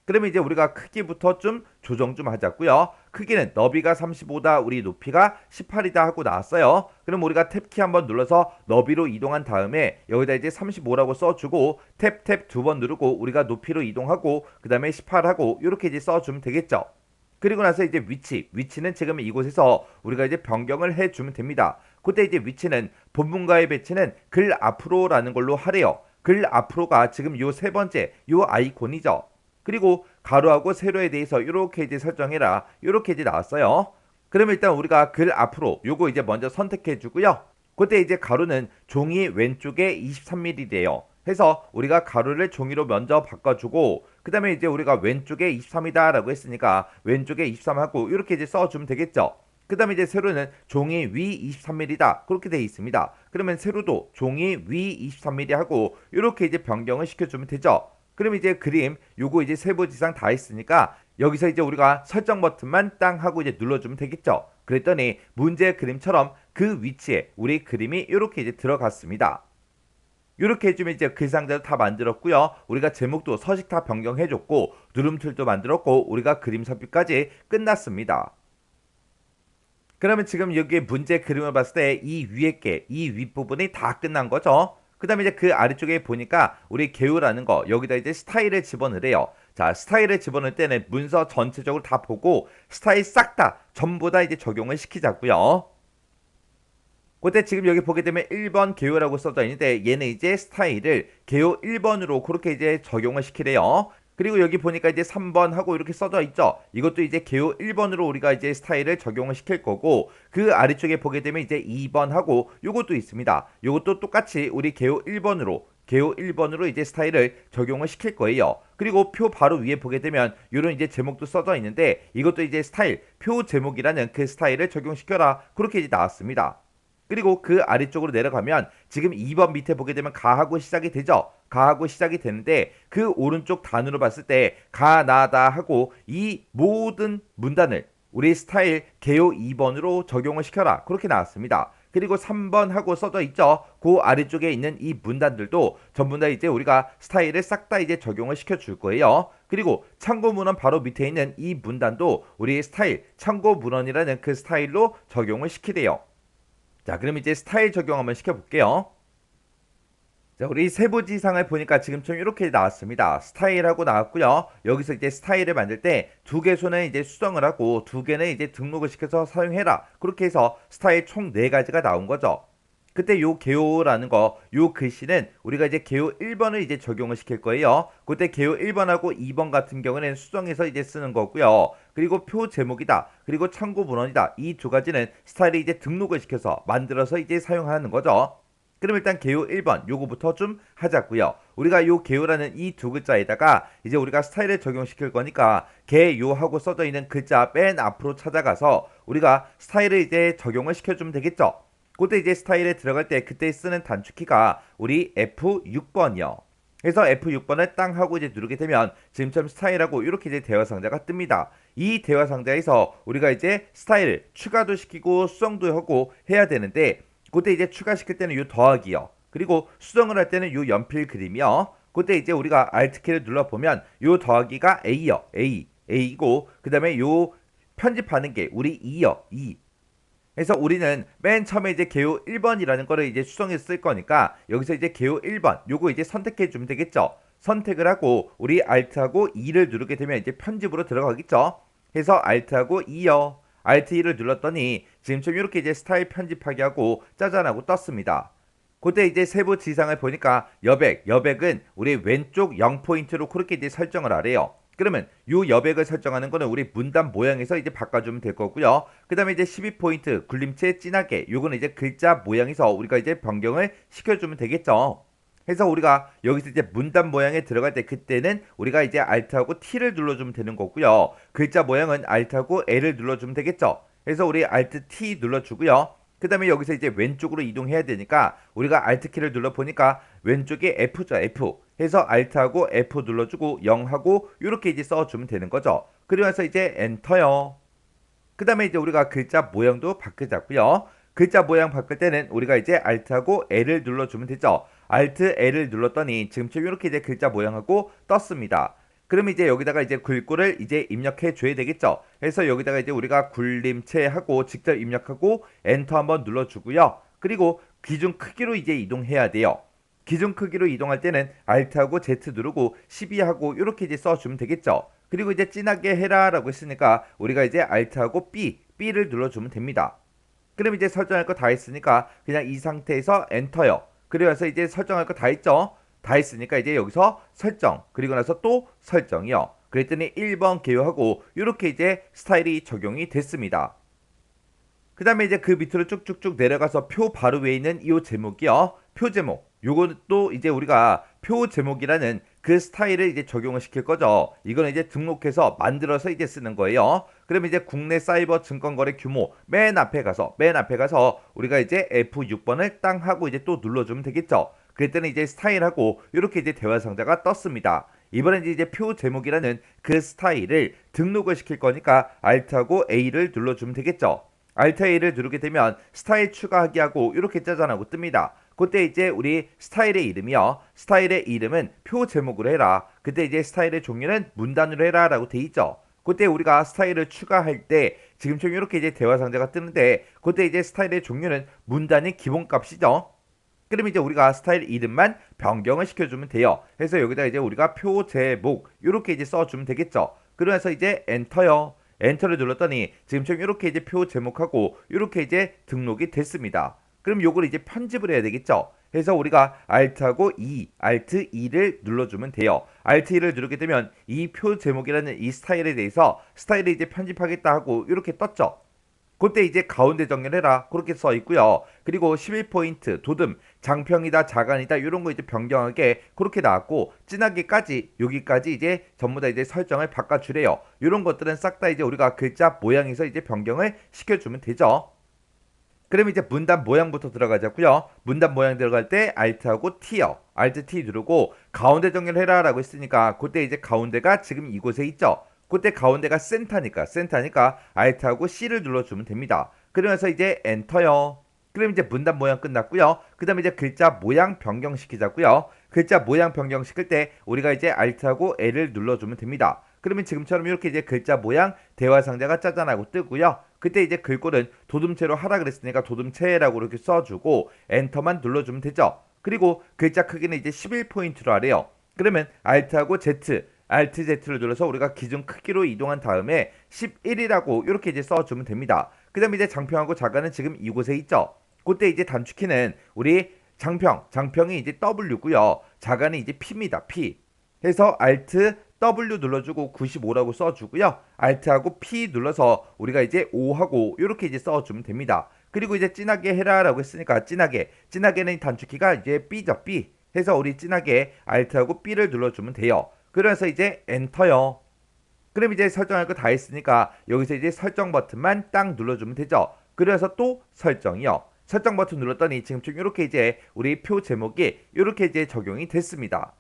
그러면 이제 우리가 크기부터 좀 조정 좀 하자고요. 크기는 너비가 35다, 우리 높이가 18이다 하고 나왔어요. 그럼 우리가 탭키 한번 눌러서 너비로 이동한 다음에 여기다 이제 35라고 써주고 탭 두 번 누르고 우리가 높이로 이동하고 그 다음에 18하고 이렇게 이제 써주면 되겠죠. 그리고 나서 이제 위치는 지금 이곳에서 우리가 이제 변경을 해주면 됩니다. 그때 이제 위치는 본문과의 배치는 글 앞으로라는 걸로 하래요. 글 앞으로가 지금 요 세 번째 요 아이콘이죠. 그리고 가로하고 세로에 대해서 이렇게 이제 설정해라. 이렇게 이제 나왔어요. 그럼 일단 우리가 글 앞으로 요거 이제 먼저 선택해 주고요. 그때 이제 가로는 종이 왼쪽에 23mm래요. 해서 우리가 가로를 종이로 먼저 바꿔주고 그 다음에 이제 우리가 왼쪽에 23이다 라고 했으니까 왼쪽에 23하고 이렇게 이제 써주면 되겠죠. 그 다음에 이제 세로는 종이 위 23mm다 그렇게 되어 있습니다. 그러면 세로도 종이 위 23mm 하고 이렇게 이제 변경을 시켜주면 되죠. 그럼 이제 그림 요거 이제 세부 지상 다 있으니까 여기서 이제 우리가 설정 버튼만 땅 하고 이제 눌러주면 되겠죠. 그랬더니 문제 그림처럼 그 위치에 우리 그림이 이렇게 이제 들어갔습니다. 이렇게 해주면 이제 글상자도 다 만들었고요. 우리가 제목도 서식 다 변경해줬고 누름툴도 만들었고 우리가 그림 삽입까지 끝났습니다. 그러면 지금 여기 문제 그림을 봤을 때 이 위에 이 윗부분이 다 끝난 거죠. 그 다음에 이제 그 아래쪽에 보니까 우리 개요라는 거 여기다 이제 스타일을 집어넣으래요. 자, 스타일을 집어넣을 때는 문서 전체적으로 다 보고 스타일 싹 다 전부 다 이제 적용을 시키자고요. 그때 지금 여기 보게 되면 1번 개요라고 써져 있는데 얘는 이제 스타일을 개요 1번으로 그렇게 이제 적용을 시키래요. 그리고 여기 보니까 이제 3번 하고 이렇게 써져 있죠. 이것도 이제 개요 1번으로 우리가 이제 스타일을 적용을 시킬 거고 그 아래쪽에 보게 되면 이제 2번 하고 요것도 있습니다. 요것도 똑같이 우리 개요 1번으로 이제 스타일을 적용을 시킬 거예요. 그리고 표 바로 위에 보게 되면 요런 이제 제목도 써져 있는데 이것도 이제 스타일, 표 제목이라는 그 스타일을 적용시켜라. 그렇게 이제 나왔습니다. 그리고 그 아래쪽으로 내려가면 지금 2번 밑에 보게 되면 가하고 시작이 되죠. 가하고 시작이 되는데 그 오른쪽 단으로 봤을 때 가나다 하고 이 모든 문단을 우리 스타일 개요 2번으로 적용을 시켜라. 그렇게 나왔습니다. 그리고 3번 하고 써져 있죠. 그 아래쪽에 있는 이 문단들도 전부 다 이제 우리가 스타일을 싹 다 이제 적용을 시켜줄 거예요. 그리고 참고 문헌 바로 밑에 있는 이 문단도 우리 스타일, 참고 문헌이라는 그 스타일로 적용을 시키래요. 자, 그럼 이제 스타일 적용 한번 시켜볼게요. 자, 우리 세부지상을 보니까 지금처럼 이렇게 나왔습니다. 스타일하고 나왔고요. 여기서 이제 스타일을 만들 때 두 개 손은 이제 수정을 하고 두 개는 이제 등록을 시켜서 사용해라. 그렇게 해서 스타일 총 4가지가 나온 거죠. 그때 요 개요라는 거, 요 글씨는 우리가 이제 개요 1번을 이제 적용을 시킬 거예요. 그때 개요 1번하고 2번 같은 경우는 수정해서 이제 쓰는 거고요. 그리고 표 제목이다. 그리고 참고 문헌이다. 이 두 가지는 스타일이 이제 등록을 시켜서 만들어서 이제 사용하는 거죠. 그럼 일단 개요 1번 요거부터 좀 하자고요. 우리가 요 개요라는 이 두 글자에다가 이제 우리가 스타일을 적용시킬 거니까 개요 하고 써져 있는 글자 맨 앞으로 찾아가서 우리가 스타일을 이제 적용을 시켜주면 되겠죠. 그때 이제 스타일에 들어갈 때 그때 쓰는 단축키가 우리 F6번이요. 그래서 F6번을 땅 하고 이제 누르게 되면 지금처럼 스타일하고 이렇게 이제 대화 상자가 뜹니다. 이 대화 상자에서 우리가 이제 스타일 추가도 시키고 수정도 하고 해야 되는데 그때 이제 추가시킬 때는 요 더하기요. 그리고 수정을 할 때는 요 연필 그림이요. 그때 이제 우리가 Alt키를 눌러보면 요 더하기가 A요. A고 그 다음에 요 편집하는 게 우리 2요. 2. 그래서 우리는 맨 처음에 이제 개요 1번이라는 거를 이제 수정해서 쓸 거니까 여기서 이제 개요 1번 요거 이제 선택해 주면 되겠죠. 선택을 하고 우리 Alt하고 2를 누르게 되면 이제 편집으로 들어가겠죠. 해서 Alt하고 2요. Alt 2를 눌렀더니 지금처럼 이렇게 이제 스타일 편집하기 하고 짜잔 하고 떴습니다. 그때 이제 세부 지상을 보니까 여백은 우리 왼쪽 0포인트로 그렇게 이제 설정을 하래요. 그러면 요 여백을 설정하는 거는 우리 문단 모양에서 이제 바꿔주면 될 거고요. 그 다음에 이제 12포인트 굴림체 진하게 요거는 이제 글자 모양에서 우리가 이제 변경을 시켜주면 되겠죠. 해서 우리가 여기서 이제 문단 모양에 들어갈 때 그때는 우리가 이제 Alt하고 T를 눌러주면 되는 거고요. 글자 모양은 Alt하고 L을 눌러주면 되겠죠. 그래서 우리 Alt T 눌러주고요. 그 다음에 여기서 이제 왼쪽으로 이동해야 되니까 우리가 Alt키를 눌러보니까 왼쪽에 F죠. F 해서 Alt하고 F 눌러주고 0하고 이렇게 이제 써주면 되는 거죠. 그러면서 이제 엔터요. 그 다음에 이제 우리가 글자 모양도 바꾸자고요. 글자 모양 바꿀 때는 우리가 이제 Alt하고 L을 눌러주면 되죠. Alt L을 눌렀더니 지금처럼 이렇게 이제 글자 모양하고 떴습니다. 그럼 이제 여기다가 이제 글꼴을 이제 입력해 줘야 되겠죠. 그래서 여기다가 이제 우리가 굴림체 하고 직접 입력하고 엔터 한번 눌러주고요. 그리고 기준 크기로 이제 이동해야 돼요. 기준 크기로 이동할 때는 Alt하고 Z 누르고 12하고 이렇게 이제 써주면 되겠죠. 그리고 이제 진하게 해라 라고 했으니까 우리가 이제 Alt하고 B를 눌러주면 됩니다. 그럼 이제 설정할 거 다 했으니까 그냥 이 상태에서 엔터요. 그래서 이제 설정할 거 다 했죠. 다 했으니까 이제 여기서 설정 그리고 나서 또 설정이요. 그랬더니 1번 개요하고 이렇게 이제 스타일이 적용이 됐습니다. 그 다음에 이제 그 밑으로 쭉쭉쭉 내려가서 표 바로 위에 있는 이 제목이요. 표 제목. 요것도 이제 우리가 표 제목이라는 그 스타일을 이제 적용을 시킬 거죠. 이거는 이제 등록해서 만들어서 이제 쓰는 거예요. 그러면 이제 국내 사이버 증권거래 규모 맨 앞에 가서 우리가 이제 F6번을 땅 하고 이제 또 눌러주면 되겠죠. 그랬더니 이제 스타일하고 이렇게 이제 대화 상자가 떴습니다. 이번엔 이제 표 제목이라는 그 스타일을 등록을 시킬 거니까 Alt하고 A를 눌러주면 되겠죠. Alt A를 누르게 되면 스타일 추가하기 하고 이렇게 짜잔하고 뜹니다. 그때 이제 우리 스타일의 이름이요. 스타일의 이름은 표 제목으로 해라. 그때 이제 스타일의 종류는 문단으로 해라 라고 돼 있죠. 그때 우리가 스타일을 추가할 때 지금처럼 이렇게 이제 대화 상자가 뜨는데 그때 이제 스타일의 종류는 문단이 기본값이죠. 그럼 이제 우리가 스타일 이름만 변경을 시켜주면 돼요. 그래서 여기다 이제 우리가 표 제목 이렇게 이제 써주면 되겠죠. 그러면서 이제 엔터요. 엔터를 눌렀더니 지금처럼 이렇게 이제 표 제목하고 이렇게 이제 등록이 됐습니다. 그럼 요걸 이제 편집을 해야 되겠죠. 그래서 우리가 Alt하고 Alt 2를 눌러주면 돼요. Alt 2를 누르게 되면 이 표 제목이라는 이 스타일에 대해서 스타일을 이제 편집하겠다 하고 이렇게 떴죠. 그때 이제 가운데 정렬해라 그렇게 써 있고요. 그리고 11포인트 도듬 장평이다 자간이다 이런 거 이제 변경하게 그렇게 나왔고 진하게까지 여기까지 이제 전부 다 이제 설정을 바꿔주래요. 이런 것들은 싹 다 이제 우리가 글자 모양에서 이제 변경을 시켜주면 되죠. 그럼 이제 문단 모양부터 들어가자고요. 문단 모양 들어갈 때 Alt하고 T요. Alt T 누르고 가운데 정렬해라 라고 했으니까 그때 이제 가운데가 지금 이곳에 있죠. 그때 가운데가 센터니까 Alt하고 C를 눌러주면 됩니다. 그러면서 이제 엔터요. 그럼 이제 문단 모양 끝났고요. 그 다음에 이제 글자 모양 변경시키자고요. 글자 모양 변경시킬 때 우리가 이제 Alt하고 L을 눌러주면 됩니다. 그러면 지금처럼 이렇게 이제 글자 모양 대화 상자가 짜잔하고 뜨고요. 그때 이제 글꼴은 도둠체로 하라 그랬으니까 도둠체라고 이렇게 써주고 엔터만 눌러주면 되죠. 그리고 글자 크기는 이제 11포인트로 하래요. 그러면 Alt하고 Z Alt Z를 눌러서 우리가 기준 크기로 이동한 다음에 11이라고 이렇게 이제 써주면 됩니다. 그 다음에 이제 장평하고 자간은 지금 이곳에 있죠. 그때 이제 단축키는 우리 장평이 이제 W고요. 자간이 이제 P입니다. P. 해서 Alt W 눌러주고 95라고 써주고요. Alt하고 P 눌러서 우리가 이제 5하고 이렇게 이제 써주면 됩니다. 그리고 이제 진하게 해라라고 했으니까 진하게는 단축키가 이제 B죠. B 해서 우리 진하게 Alt하고 B를 눌러주면 돼요. 그래서 이제 엔터요. 그럼 이제 설정할 거 다 했으니까 여기서 이제 설정 버튼만 딱 눌러주면 되죠. 그래서 또 설정이요. 설정 버튼 눌렀더니 지금쯤 이렇게 이제 우리 표 제목이 이렇게 이제 적용이 됐습니다.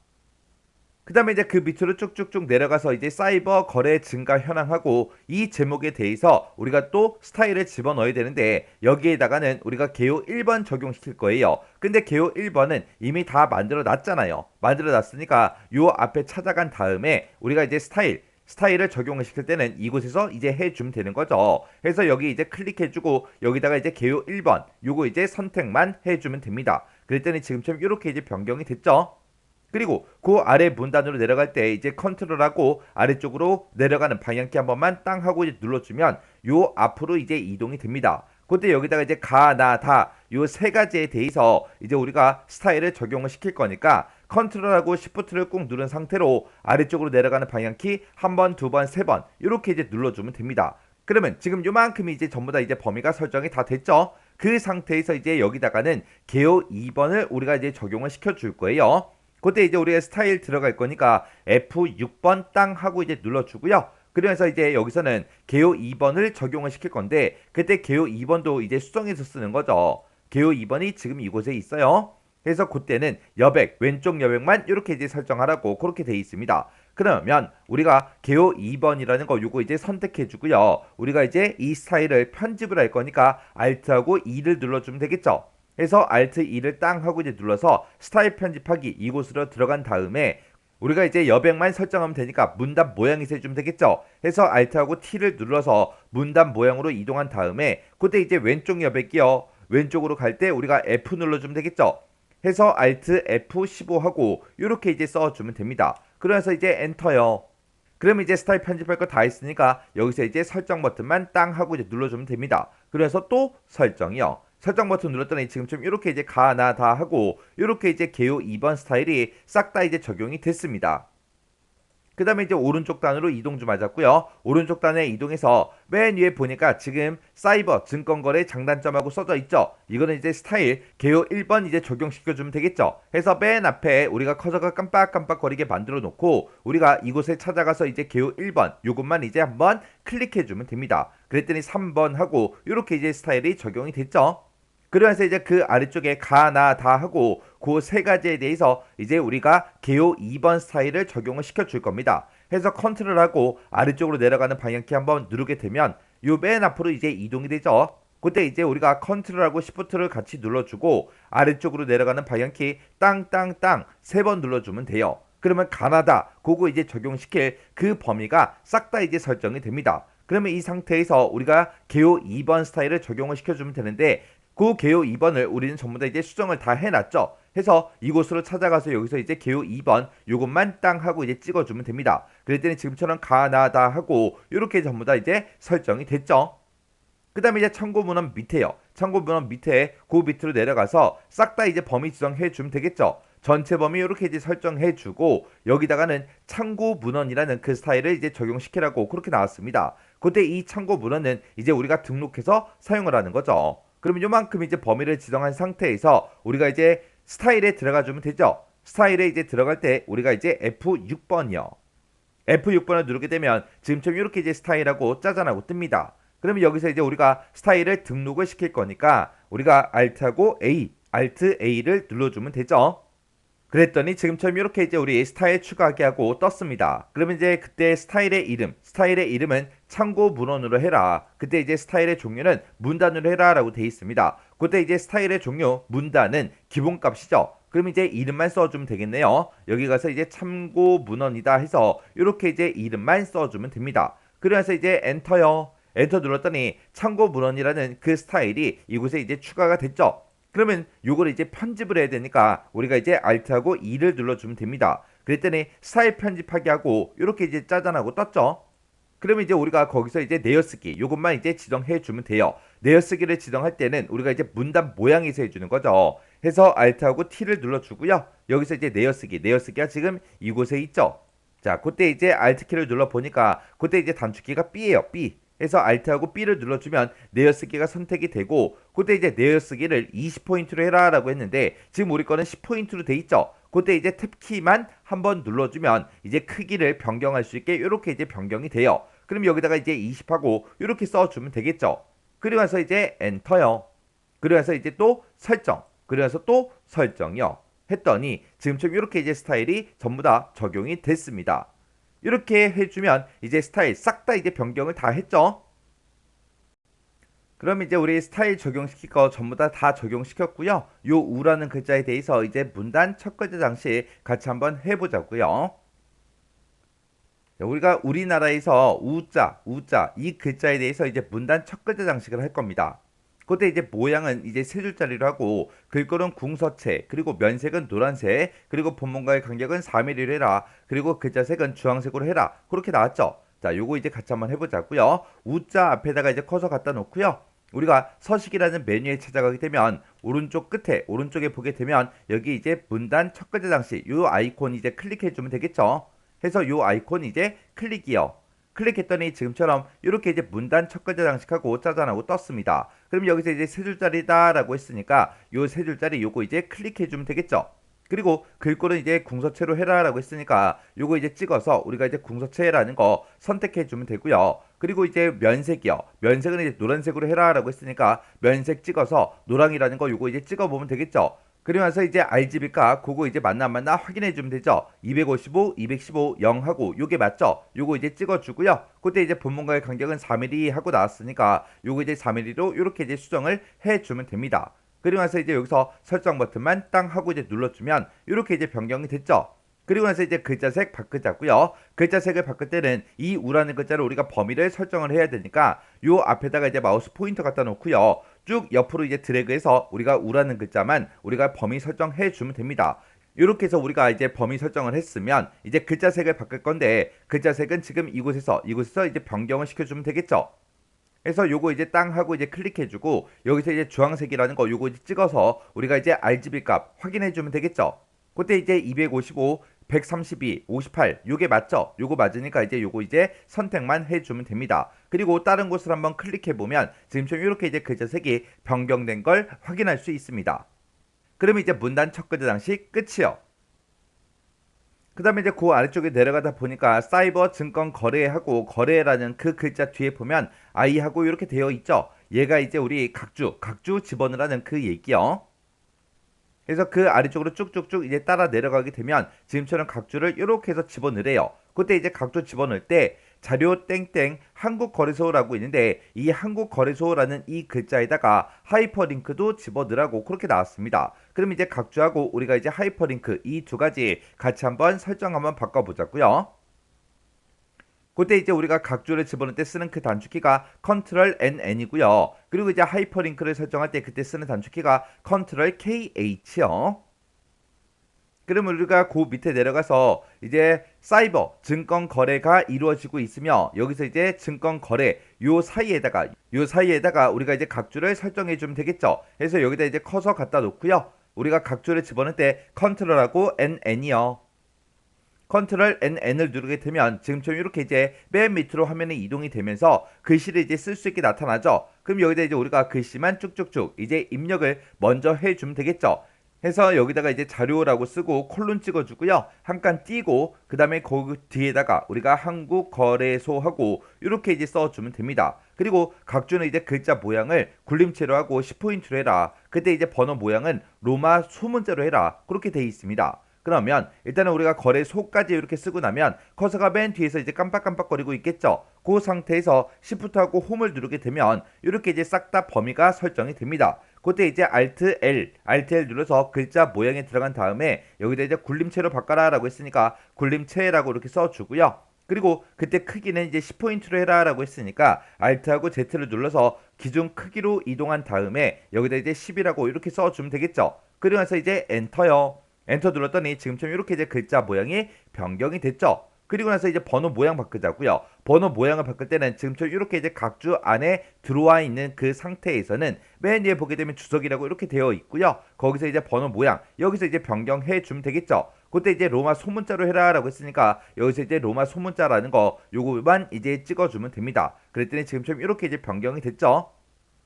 그 다음에 이제 그 밑으로 쭉쭉쭉 내려가서 이제 사이버 거래 증가 현황하고 이 제목에 대해서 우리가 또 스타일을 집어넣어야 되는데 여기에다가는 우리가 개요 1번 적용시킬 거예요. 근데 개요 1번은 이미 다 만들어 놨잖아요. 만들어 놨으니까 요 앞에 찾아간 다음에 우리가 이제 스타일을 적용을 시킬 때는 이곳에서 이제 해주면 되는 거죠. 그래서 여기 이제 클릭해주고 여기다가 이제 개요 1번 요거 이제 선택만 해주면 됩니다. 그랬더니 지금처럼 이렇게 이제 변경이 됐죠. 그리고 그 아래 문단으로 내려갈 때 이제 컨트롤하고 아래쪽으로 내려가는 방향키 한 번만 땅 하고 이제 눌러주면 요 앞으로 이제 이동이 됩니다. 그때 여기다가 이제 가, 나, 다 요 세 가지에 대해서 이제 우리가 스타일을 적용을 시킬 거니까 컨트롤하고 시프트를 꾹 누른 상태로 아래쪽으로 내려가는 방향키 한 번, 두 번, 세 번 이렇게 이제 눌러주면 됩니다. 그러면 지금 요만큼이 이제 전부 다 이제 범위가 설정이 다 됐죠? 그 상태에서 이제 여기다가는 개요 2번을 우리가 이제 적용을 시켜줄 거예요. 그때 이제 우리가 스타일 들어갈 거니까 F6번 땅 하고 이제 눌러주고요. 그러면서 이제 여기서는 개요 2번을 적용을 시킬 건데 그때 개요 2번도 이제 수정해서 쓰는 거죠. 개요 2번이 지금 이곳에 있어요. 그래서 그때는 여백, 왼쪽 여백만 이렇게 이제 설정하라고 그렇게 돼 있습니다. 그러면 우리가 개요 2번이라는 거 요거 이제 선택해 주고요. 우리가 이제 이 스타일을 편집을 할 거니까 Alt하고 E를 눌러주면 되겠죠. 그래서 Alt 2를 땅 하고 이제 눌러서 스타일 편집하기 이곳으로 들어간 다음에 우리가 이제 여백만 설정하면 되니까 문단 모양에서 해주면 되겠죠. 해서 Alt하고 T를 눌러서 문단 모양으로 이동한 다음에 그때 이제 왼쪽 여백이요. 왼쪽으로 갈 때 우리가 F 눌러주면 되겠죠. 해서 Alt F15 하고 이렇게 이제 써주면 됩니다. 그래서 이제 엔터요. 그러면 이제 스타일 편집할 거 다 했으니까 여기서 이제 설정 버튼만 땅 하고 이제 눌러주면 됩니다. 그래서 또 설정이요. 설정 버튼 눌렀더니 지금쯤 이렇게 이제 가, 나, 다 하고 이렇게 이제 개요 2번 스타일이 싹 다 이제 적용이 됐습니다. 그 다음에 이제 오른쪽 단으로 이동 좀 하자고요. 오른쪽 단에 이동해서 맨 위에 보니까 지금 사이버 증권거래 장단점하고 써져 있죠. 이거는 이제 스타일 개요 1번 이제 적용시켜주면 되겠죠. 해서 맨 앞에 우리가 커서가 깜빡깜빡거리게 만들어 놓고 우리가 이곳에 찾아가서 이제 개요 1번 요것만 이제 한번 클릭해주면 됩니다. 그랬더니 3번 하고 이렇게 이제 스타일이 적용이 됐죠. 그러면서 이제 그 아래쪽에 가, 나, 다 하고 그 세 가지에 대해서 이제 우리가 개요 2번 스타일을 적용을 시켜줄 겁니다. 해서 컨트롤하고 아래쪽으로 내려가는 방향키 한번 누르게 되면 요 맨 앞으로 이제 이동이 되죠. 그때 이제 우리가 컨트롤하고 시프트를 같이 눌러주고 아래쪽으로 내려가는 방향키 땅땅땅 세 번 눌러주면 돼요. 그러면 가나다 그거 이제 적용시킬 그 범위가 싹 다 이제 설정이 됩니다. 그러면 이 상태에서 우리가 개요 2번 스타일을 적용을 시켜주면 되는데 그 개요 2번을 우리는 전부 다 이제 수정을 다 해놨죠. 해서 이곳으로 찾아가서 여기서 이제 개요 2번 요것만 땅 하고 이제 찍어주면 됩니다. 그랬더니 지금처럼 가나다 하고 이렇게 전부 다 이제 설정이 됐죠. 그 다음에 이제 참고 문헌 밑에요. 참고 문헌 밑에 그 밑으로 내려가서 싹 다 이제 범위 지정해 주면 되겠죠. 전체 범위 이렇게 이제 설정해 주고 여기다가는 참고 문헌이라는 그 스타일을 이제 적용시키라고 그렇게 나왔습니다. 그때 이 참고 문헌은 이제 우리가 등록해서 사용을 하는 거죠. 그러면 요만큼 이제 범위를 지정한 상태에서 우리가 이제 스타일에 들어가 주면 되죠. 스타일에 이제 들어갈 때 우리가 이제 F6번이요. F6번을 누르게 되면 지금처럼 이렇게 이제 스타일하고 짜잔하고 뜹니다. 그러면 여기서 이제 우리가 스타일을 등록을 시킬 거니까 우리가 Alt하고 A, Alt A를 눌러주면 되죠. 그랬더니 지금처럼 이렇게 이제 우리 스타일 추가하게 하고 떴습니다. 그러면 이제 그때 스타일의 이름은 참고 문헌으로 해라. 그때 이제 스타일의 종류는 문단으로 해라 라고 되어 있습니다. 그때 이제 스타일의 종류 문단은 기본값이죠. 그럼 이제 이름만 써주면 되겠네요. 여기 가서 이제 참고 문헌이다 해서 이렇게 이제 이름만 써주면 됩니다. 그래서 이제 엔터요. 엔터 눌렀더니 참고 문헌이라는 그 스타일이 이곳에 이제 추가가 됐죠. 그러면 요걸 이제 편집을 해야 되니까 우리가 이제 Alt하고 E를 눌러주면 됩니다. 그랬더니 스타일 편집하기 하고 이렇게 이제 짜잔하고 떴죠. 그러면 이제 우리가 거기서 이제 내어쓰기 요것만 이제 지정해 주면 돼요. 내어쓰기를 지정할 때는 우리가 이제 문단 모양에서 해주는 거죠. 해서 Alt하고 T를 눌러주고요. 여기서 이제 내어쓰기가 지금 이곳에 있죠. 자, 그때 이제 Alt키를 눌러보니까 그때 이제 단축키가 B예요. B. 해서 Alt하고 B를 눌러주면 내어쓰기가 선택이 되고 그때 이제 내어쓰기를 20포인트로 해라 라고 했는데 지금 우리 거는 10포인트로 돼 있죠. 그때 이제 탭키만 한번 눌러주면 이제 크기를 변경할 수 있게 이렇게 이제 변경이 돼요. 그럼 여기다가 이제 20하고 이렇게 써주면 되겠죠. 그리고 나서 이제 엔터요. 그리고 나서 이제 또 설정. 그리고 나서 또 설정이요. 했더니 지금처럼 이렇게 이제 스타일이 전부 다 적용이 됐습니다. 이렇게 해주면 이제 스타일 싹 다 이제 변경을 다 했죠. 그럼 이제 우리 스타일 적용시킬 거 전부 다 적용시켰고요. 요 우라는 글자에 대해서 이제 문단 첫 글자 장식 같이 한번 해보자고요. 우리가 우리나라에서 우자 이 글자에 대해서 이제 문단 첫 글자 장식을 할 겁니다. 그때 이제 모양은 이제 세 줄짜리로 하고 글꼴은 궁서체 그리고 면색은 노란색 그리고 본문과의 간격은 4mm로 해라 그리고 글자색은 주황색으로 해라 그렇게 나왔죠. 자 요거 이제 같이 한번 해보자고요. 우자 앞에다가 이제 커서 갖다 놓고요. 우리가 서식이라는 메뉴에 찾아가게 되면 오른쪽 끝에 오른쪽에 보게 되면 여기 이제 문단 첫 글자 장식 요 아이콘 이제 클릭해 주면 되겠죠. 해서 요 아이콘 이제 클릭이요. 클릭했더니 지금처럼 이렇게 이제 문단 첫 글자 장식하고 짜잔하고 떴습니다. 그럼 여기서 이제 세 줄짜리다 라고 했으니까 요 세 줄짜리 요거 이제 클릭해 주면 되겠죠. 그리고 글꼴은 이제 궁서체로 해라 라고 했으니까 요거 이제 찍어서 우리가 이제 궁서체라는 거 선택해 주면 되고요. 그리고 이제 면색이요. 면색은 이제 노란색으로 해라 라고 했으니까 면색 찍어서 노랑이라는 거 요거 이제 찍어 보면 되겠죠. 그러면서 이제 RGB 값 그거 이제 맞나 안 맞나 확인해 주면 되죠. 255, 215, 0 하고 요게 맞죠? 요거 이제 찍어 주고요. 그때 이제 본문과의 간격은 4mm 하고 나왔으니까 요거 이제 4mm로 이렇게 이제 수정을 해 주면 됩니다. 그리고 나서 이제 여기서 설정 버튼만 땅 하고 이제 눌러주면 이렇게 이제 변경이 됐죠. 그리고 나서 이제 글자색 바꾸자고요. 글자색을 바꿀 때는 이 우라는 글자를 우리가 범위를 설정을 해야 되니까 요 앞에다가 이제 마우스 포인터 갖다 놓고요. 쭉 옆으로 이제 드래그해서 우리가 우라는 글자만 우리가 범위 설정해 주면 됩니다. 이렇게 해서 우리가 이제 범위 설정을 했으면 이제 글자색을 바꿀 건데 글자색은 지금 이곳에서 이제 변경을 시켜주면 되겠죠. 그래서 요거 이제 땅 하고 이제 클릭해주고 여기서 이제 주황색이라는 거 요거 이제 찍어서 우리가 이제 RGB 값 확인해주면 되겠죠. 그때 이제 255, 132, 58 요게 맞죠? 요거 맞으니까 이제 요거 이제 선택만 해주면 됩니다. 그리고 다른 곳을 한번 클릭해보면 지금처럼 이렇게 이제 글자색이 변경된 걸 확인할 수 있습니다. 그럼 이제 문단 첫 글자 장식 끝이요. 그 다음에 이제 그 아래쪽에 내려가다 보니까 사이버 증권 거래하고 거래라는 그 글자 뒤에 보면 I하고 이렇게 되어 있죠. 얘가 이제 우리 각주 집어넣으라는 그 얘기요. 그래서 그 아래쪽으로 쭉쭉쭉 이제 따라 내려가게 되면 지금처럼 각주를 이렇게 해서 집어넣으래요. 그때 이제 각주 집어넣을 때 자료 땡땡 한국거래소라고 있는데 이 한국거래소라는 이 글자에다가 하이퍼링크도 집어넣으라고 그렇게 나왔습니다. 그럼 이제 각주하고 우리가 이제 하이퍼링크 이 두 가지 같이 한번 설정 한번 바꿔보자고요. 그때 이제 우리가 각주를 집어넣을 때 쓰는 그 단축키가 Ctrl NN이고요. 그리고 이제 하이퍼링크를 설정할 때 그때 쓰는 단축키가 Ctrl KH요. 그러면 우리가 그 밑에 내려가서 이제 사이버 증권 거래가 이루어지고 있으며 여기서 이제 증권 거래 요 사이에다가 우리가 이제 각주를 설정해 주면 되겠죠. 그래서 여기다 이제 커서 갖다 놓고요. 우리가 각주를 집어넣을 때 Ctrl하고 NN이요. Ctrl NN을 누르게 되면 지금처럼 이렇게 이제 맨 밑으로 화면에 이동이 되면서 글씨를 이제 쓸 수 있게 나타나죠. 그럼 여기다 이제 우리가 글씨만 쭉쭉쭉 이제 입력을 먼저 해주면 되겠죠. 해서 여기다가 이제 자료라고 쓰고 콜론 찍어주고요. 한 칸 띄고 그 다음에 그 뒤에다가 우리가 한국거래소하고 이렇게 이제 써주면 됩니다. 그리고 각주는 이제 글자 모양을 굴림체로 하고 10포인트로 해라. 그때 이제 번호 모양은 로마 소문자로 해라. 그렇게 돼 있습니다. 그러면 일단은 우리가 거래소까지 이렇게 쓰고 나면 커서가 맨 뒤에서 이제 깜빡깜빡거리고 있겠죠. 그 상태에서 Shift하고 홈을 누르게 되면 이렇게 이제 싹 다 범위가 설정이 됩니다. 그때 이제 Alt L 눌러서 글자 모양에 들어간 다음에 여기다 이제 굴림체로 바꿔라 라고 했으니까 굴림체라고 이렇게 써주고요. 그리고 그때 크기는 이제 10포인트로 해라 라고 했으니까 Alt하고 Z를 눌러서 기준 크기로 이동한 다음에 여기다 이제 10이라고 이렇게 써주면 되겠죠. 그러면서 이제 엔터요. 엔터 눌렀더니 지금처럼 이렇게 이제 글자 모양이 변경이 됐죠. 그리고 나서 이제 번호 모양 바꾸자고요. 번호 모양을 바꿀 때는 지금처럼 이렇게 이제 각주 안에 들어와 있는 그 상태에서는 맨 위에 보게 되면 주석이라고 이렇게 되어 있고요. 거기서 이제 번호 모양 여기서 이제 변경해 주면 되겠죠. 그때 이제 로마 소문자로 해라라고 했으니까 여기서 이제 로마 소문자라는 거 요거만 이제 찍어주면 됩니다. 그랬더니 지금처럼 이렇게 이제 변경이 됐죠.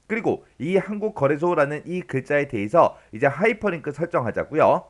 그리고 이 한국거래소라는 이 글자에 대해서 이제 하이퍼링크 설정하자고요.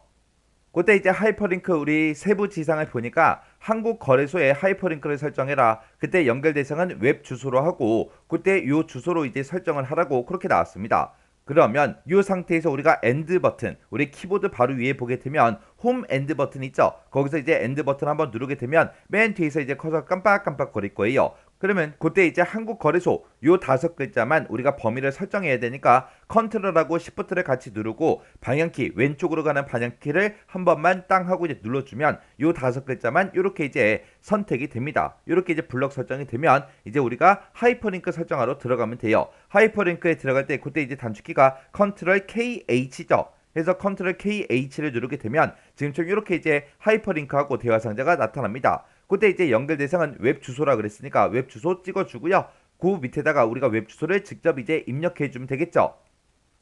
그때 이제 하이퍼링크 우리 세부 지상을 보니까 한국거래소에 하이퍼링크를 설정해라. 그때 연결 대상은 웹 주소로 하고 그때 요 주소로 이제 설정을 하라고 그렇게 나왔습니다. 그러면 이 상태에서 우리가 엔드 버튼, 우리 키보드 바로 위에 보게 되면 홈 엔드 버튼 있죠? 거기서 이제 엔드 버튼 한번 누르게 되면 맨 뒤에서 이제 커서 깜빡깜빡 거릴 거예요. 그러면 그때 이제 한국거래소 요 5글자만 우리가 범위를 설정해야 되니까 컨트롤하고 시프트를 같이 누르고 방향키 왼쪽으로 가는 방향키를 한 번만 땅 하고 이제 눌러주면 요 5글자만 이렇게 이제 선택이 됩니다. 이렇게 이제 블럭 설정이 되면 이제 우리가 하이퍼링크 설정하러 들어가면 돼요. 하이퍼링크에 들어갈 때 그때 이제 단축키가 컨트롤 KH죠. 그래서 컨트롤 KH를 누르게 되면 지금처럼 이렇게 이제 하이퍼링크하고 대화 상자가 나타납니다. 그때 이제 연결 대상은 웹 주소라 그랬으니까 웹 주소 찍어주고요. 그 밑에다가 우리가 웹 주소를 직접 이제 입력해주면 되겠죠.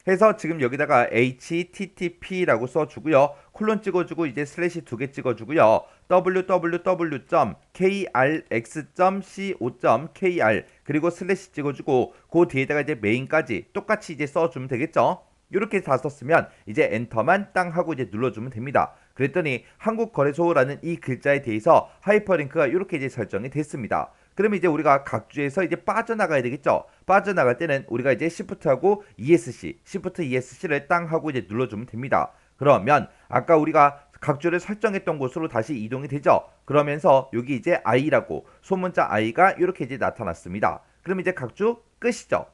해서 지금 여기다가 http라고 써주고요. 콜론 찍어주고 이제 슬래시 2개 찍어주고요. www.krx.co.kr 그리고 슬래시 찍어주고 그 뒤에다가 이제 메인까지 똑같이 이제 써주면 되겠죠. 이렇게 다 썼으면 이제 엔터만 땅 하고 이제 눌러주면 됩니다. 그랬더니 한국거래소라는 이 글자에 대해서 하이퍼링크가 이렇게 이제 설정이 됐습니다. 그러면 이제 우리가 각주에서 이제 빠져나가야 되겠죠. 빠져나갈 때는 우리가 이제 Shift하고 ESC, Shift ESC를 땅 하고 이제 눌러주면 됩니다. 그러면 아까 우리가 각주를 설정했던 곳으로 다시 이동이 되죠. 그러면서 여기 이제 I라고 소문자 I가 이렇게 이제 나타났습니다. 그럼 이제 각주 끝이죠.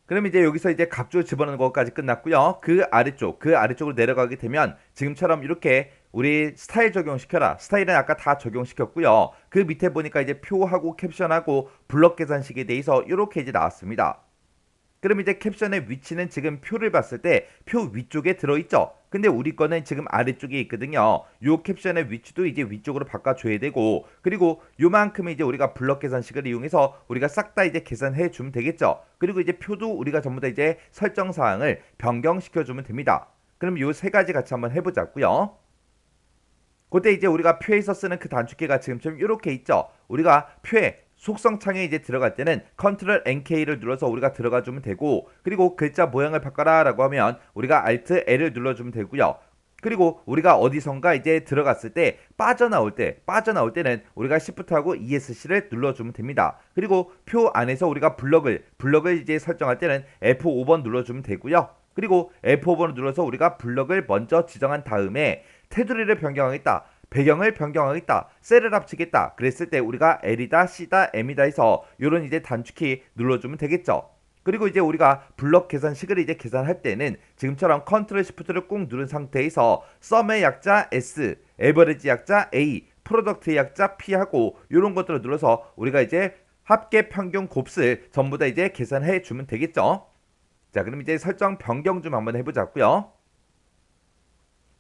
그럼 이제 여기서 이제 각주 집어넣는 것까지 끝났고요. 그 아래쪽으로 내려가게 되면 지금처럼 이렇게 우리 스타일 적용시켜라. 스타일은 아까 다 적용시켰고요. 그 밑에 보니까 이제 표하고 캡션하고 블럭 계산식에 대해서 이렇게 이제 나왔습니다. 그럼 이제 캡션의 위치는 지금 표를 봤을 때 표 위쪽에 들어있죠. 근데 우리 거는 지금 아래쪽에 있거든요. 요 캡션의 위치도 이제 위쪽으로 바꿔줘야 되고 그리고 요만큼의 이제 우리가 블럭 계산식을 이용해서 우리가 싹 다 이제 계산해 주면 되겠죠. 그리고 이제 표도 우리가 전부 다 이제 설정 사항을 변경시켜 주면 됩니다. 그럼 요 세 가지 같이 한번 해보자고요. 그때 이제 우리가 표에서 쓰는 그 단축키가 지금처럼 이렇게 있죠. 우리가 표에 속성창에 이제 들어갈 때는 컨트롤 NK를 눌러서 우리가 들어가 주면 되고 그리고 글자 모양을 바꿔라 라고 하면 우리가 Alt L을 눌러주면 되고요. 그리고 우리가 어디선가 이제 들어갔을 때 빠져나올 때는 우리가 Shift하고 ESC를 눌러주면 됩니다. 그리고 표 안에서 우리가 블럭을 이제 설정할 때는 F5번 눌러주면 되고요. 그리고 F5번을 눌러서 우리가 블럭을 먼저 지정한 다음에 테두리를 변경하겠다. 배경을 변경하겠다. 셀을 합치겠다. 그랬을 때 우리가 L이다, C다, M이다 해서 이런 이제 단축키 눌러주면 되겠죠. 그리고 이제 우리가 블럭 계산식을 이제 계산할 때는 지금처럼 컨트롤 시프트를 꾹 누른 상태에서 썸의 약자 S, 에버리지 약자 A, 프로덕트의 약자 P 하고 이런 것들을 눌러서 우리가 이제 합계 평균 곱슬 전부 다 이제 계산해 주면 되겠죠. 자, 그럼 이제 설정 변경 좀 한번 해보자고요.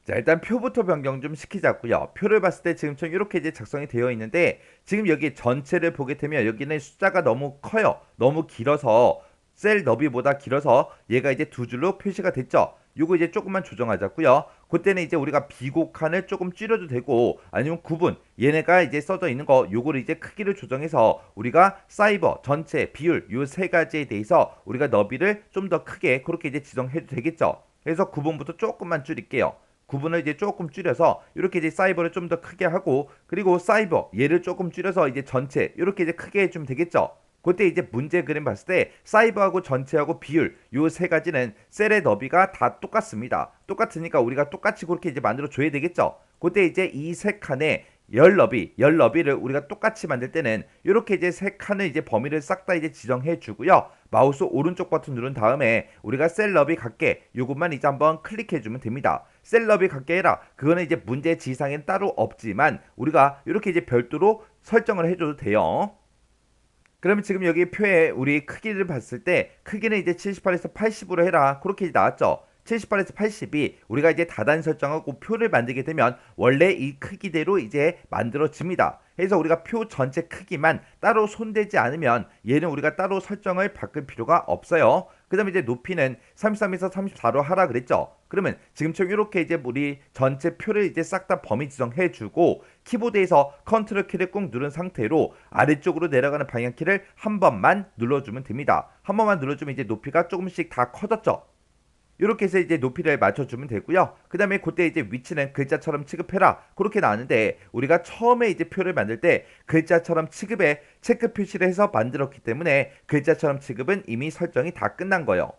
자, 일단 표부터 변경 좀 시키자고요. 표를 봤을 때 지금처럼 이렇게 이제 작성이 되어 있는데 지금 여기 전체를 보게 되면 여기는 숫자가 너무 커요. 너무 길어서 셀 너비보다 길어서 얘가 이제 두 줄로 표시가 됐죠. 요거 이제 조금만 조정하자고요. 그때는 이제 우리가 비곡한을 조금 줄여도 되고 아니면 구분 얘네가 이제 써져 있는 거 요거를 이제 크기를 조정해서 우리가 사이버 전체 비율 요 세 가지에 대해서 우리가 너비를 좀 더 크게 그렇게 이제 지정해도 되겠죠. 그래서 구분부터 조금만 줄일게요. 구분을 이제 조금 줄여서 이렇게 이제 사이버를 좀 더 크게 하고 그리고 사이버 얘를 조금 줄여서 이제 전체 이렇게 이제 크게 해주면 되겠죠. 그때 이제 문제 그림 봤을 때 사이버하고 전체하고 비율 요 세 가지는 셀의 너비가 다 똑같습니다. 똑같으니까 우리가 똑같이 그렇게 이제 만들어 줘야 되겠죠. 그때 이제 이 세 칸에 열 너비를 우리가 똑같이 만들 때는 이렇게 이제 세 칸을 이제 범위를 싹 다 이제 지정해 주고요. 마우스 오른쪽 버튼 누른 다음에 우리가 셀 너비 같게 요것만 이제 한번 클릭해 주면 됩니다. 셀 너비 같게 해라. 그거는 이제 문제 지상엔 따로 없지만 우리가 이렇게 이제 별도로 설정을 해줘도 돼요. 그러면 지금 여기 표에 우리 크기를 봤을 때 크기는 이제 78에서 80으로 해라. 그렇게 이제 나왔죠. 78에서 80이 우리가 이제 다단 설정하고 표를 만들게 되면 원래 이 크기대로 이제 만들어집니다. 그래서 우리가 표 전체 크기만 따로 손대지 않으면 얘는 우리가 따로 설정을 바꿀 필요가 없어요. 그 다음에 이제 높이는 33에서 34로 하라 그랬죠. 그러면 지금처럼 이렇게 이제 우리 전체 표를 이제 싹 다 범위 지정해주고 키보드에서 컨트롤 키를 꾹 누른 상태로 아래쪽으로 내려가는 방향키를 한 번만 눌러주면 됩니다. 한 번만 눌러주면 이제 높이가 조금씩 다 커졌죠. 이렇게 해서 이제 높이를 맞춰주면 되고요. 그 다음에 그때 이제 위치는 글자처럼 취급해라 그렇게 나왔는데 우리가 처음에 이제 표를 만들 때 글자처럼 취급에 체크 표시를 해서 만들었기 때문에 글자처럼 취급은 이미 설정이 다 끝난 거예요.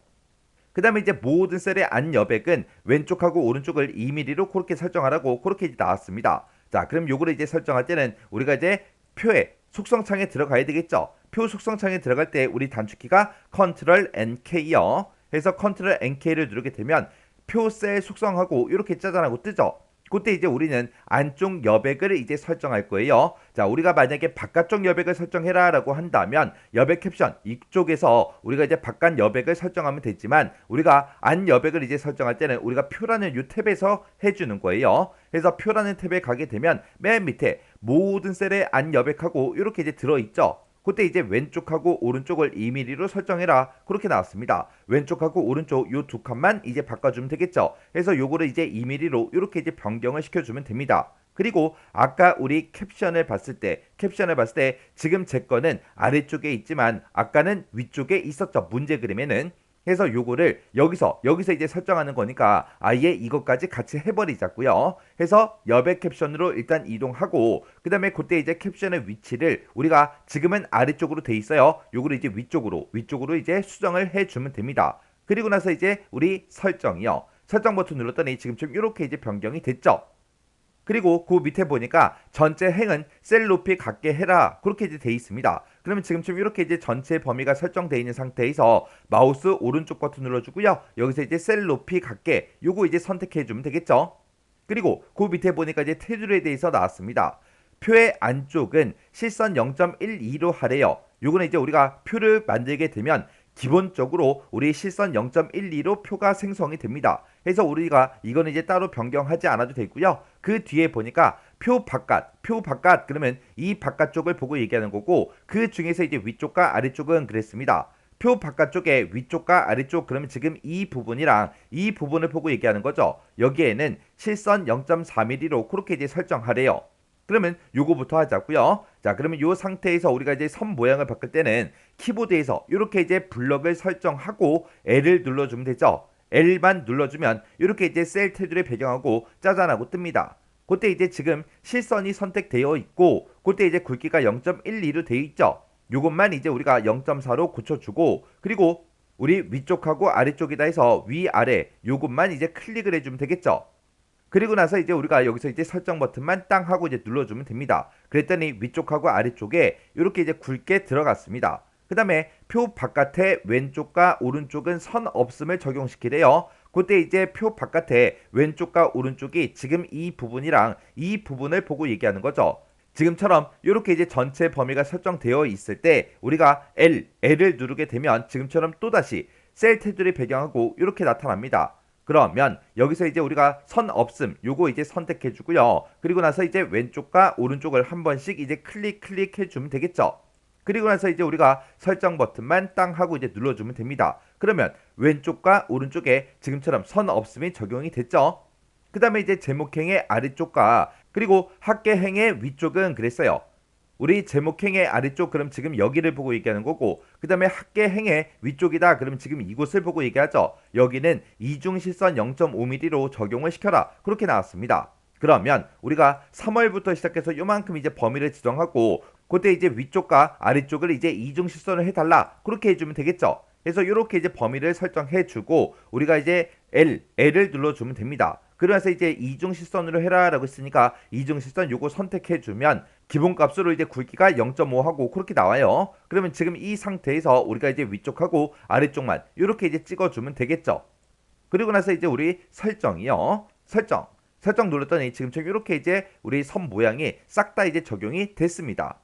그 다음에 이제 모든 셀의 안 여백은 왼쪽하고 오른쪽을 2mm로 그렇게 설정하라고 그렇게 이제 나왔습니다. 자, 그럼 요거를 이제 설정할 때는 우리가 이제 표에 속성창에 들어가야 되겠죠. 표 속성창에 들어갈 때 우리 단축키가 컨트롤 NK요. 해서 컨트롤 NK를 누르게 되면 표 셀 속성하고 이렇게 짜잔하고 뜨죠. 그때 이제 우리는 안쪽 여백을 이제 설정할 거예요. 자, 우리가 만약에 바깥쪽 여백을 설정해라 라고 한다면 여백 캡션 이쪽에서 우리가 이제 바깥 여백을 설정하면 되지만 우리가 안 여백을 이제 설정할 때는 우리가 표라는 이 탭에서 해주는 거예요. 그래서 표라는 탭에 가게 되면 맨 밑에 모든 셀의 안 여백하고 이렇게 이제 들어있죠. 그때 이제 왼쪽하고 오른쪽을 2mm로 설정해라 그렇게 나왔습니다. 왼쪽하고 오른쪽 요 두 칸만 이제 바꿔주면 되겠죠. 그래서 요거를 이제 2mm로 이렇게 이제 변경을 시켜주면 됩니다. 그리고 아까 우리 캡션을 봤을 때 지금 제 거는 아래쪽에 있지만 아까는 위쪽에 있었죠. 문제 그림에는. 그래서 요거를 여기서 이제 설정하는 거니까 아예 이것까지 같이 해버리자고요. 해서 여백 캡션으로 일단 이동하고 그 다음에 그때 이제 캡션의 위치를 우리가 지금은 아래쪽으로 돼 있어요. 요거를 이제 위쪽으로 이제 수정을 해주면 됩니다. 그리고 나서 이제 우리 설정이요. 설정 버튼 눌렀더니 지금처럼 이렇게 이제 변경이 됐죠. 그리고 그 밑에 보니까 전체 행은 셀 높이 같게 해라 그렇게 이제 돼 있습니다. 그러면 지금처럼 이렇게 이제 전체 범위가 설정되어 있는 상태에서 마우스 오른쪽 버튼 눌러주고요. 여기서 이제 셀 높이 같게 요거 이제 선택해 주면 되겠죠. 그리고 그 밑에 보니까 이제 테두리에 대해서 나왔습니다. 표의 안쪽은 실선 0.12로 하래요. 요거는 이제 우리가 표를 만들게 되면 기본적으로 우리 실선 0.12로 표가 생성이 됩니다. 그래서 우리가 이거는 이제 따로 변경하지 않아도 되고요. 그 뒤에 보니까 표 바깥 그러면 이 바깥쪽을 보고 얘기하는 거고 그 중에서 이제 위쪽과 아래쪽은 그랬습니다. 표 바깥쪽에 위쪽과 아래쪽 그러면 지금 이 부분이랑 이 부분을 보고 얘기하는 거죠. 여기에는 실선 0.4mm로 그렇게 이제 설정하래요. 그러면 요거부터 하자고요. 자, 그러면 요 상태에서 우리가 이제 선 모양을 바꿀 때는 키보드에서 이렇게 이제 블럭을 설정하고 L을 눌러주면 되죠. L만 눌러주면 이렇게 이제 셀 테두리를 배경하고 짜잔하고 뜹니다. 그때 이제 지금 실선이 선택되어 있고 그때 이제 굵기가 0.12로 되어 있죠. 요것만 이제 우리가 0.4로 고쳐주고 그리고 우리 위쪽하고 아래쪽이다 해서 위아래 요것만 이제 클릭을 해주면 되겠죠. 그리고 나서 이제 우리가 여기서 이제 설정 버튼만 땅 하고 이제 눌러주면 됩니다. 그랬더니 위쪽하고 아래쪽에 이렇게 이제 굵게 들어갔습니다. 그 다음에 표 바깥에 왼쪽과 오른쪽은 선 없음을 적용시키래요. 그때 이제 표 바깥에 왼쪽과 오른쪽이 지금 이 부분이랑 이 부분을 보고 얘기하는 거죠. 지금처럼 이렇게 이제 전체 범위가 설정되어 있을 때 우리가 L을 누르게 되면 지금처럼 또다시 셀 테두리 배경하고 이렇게 나타납니다. 그러면 여기서 이제 우리가 선 없음 요거 이제 선택해 주고요. 그리고 나서 이제 왼쪽과 오른쪽을 한 번씩 이제 클릭해 주면 되겠죠. 그리고 나서 이제 우리가 설정 버튼만 땅 하고 이제 눌러주면 됩니다. 그러면 왼쪽과 오른쪽에 지금처럼 선 없음이 적용이 됐죠. 그 다음에 이제 제목행의 아래쪽과 그리고 합계행의 위쪽은 그랬어요. 우리 제목행의 아래쪽 그럼 지금 여기를 보고 얘기하는 거고 그 다음에 합계행의 위쪽이다 그럼 지금 이곳을 보고 얘기하죠. 여기는 이중실선 0.5mm로 적용을 시켜라 그렇게 나왔습니다. 그러면 우리가 3월부터 시작해서 요만큼 이제 범위를 지정하고 그때 이제 위쪽과 아래쪽을 이제 이중실선을 해달라 그렇게 해주면 되겠죠. 그래서 이렇게 이제 범위를 설정해주고 우리가 이제 L을 눌러주면 됩니다. 그래서 이제 이중실선으로 해라 라고 했으니까 이중실선 요거 선택해주면 기본값으로 이제 굵기가 0.5하고 그렇게 나와요. 그러면 지금 이 상태에서 우리가 이제 위쪽하고 아래쪽만 이렇게 이제 찍어주면 되겠죠. 그리고 나서 이제 우리 설정이요. 설정 눌렀더니 지금처럼 이렇게 이제 우리 선 모양이 싹 다 이제 적용이 됐습니다.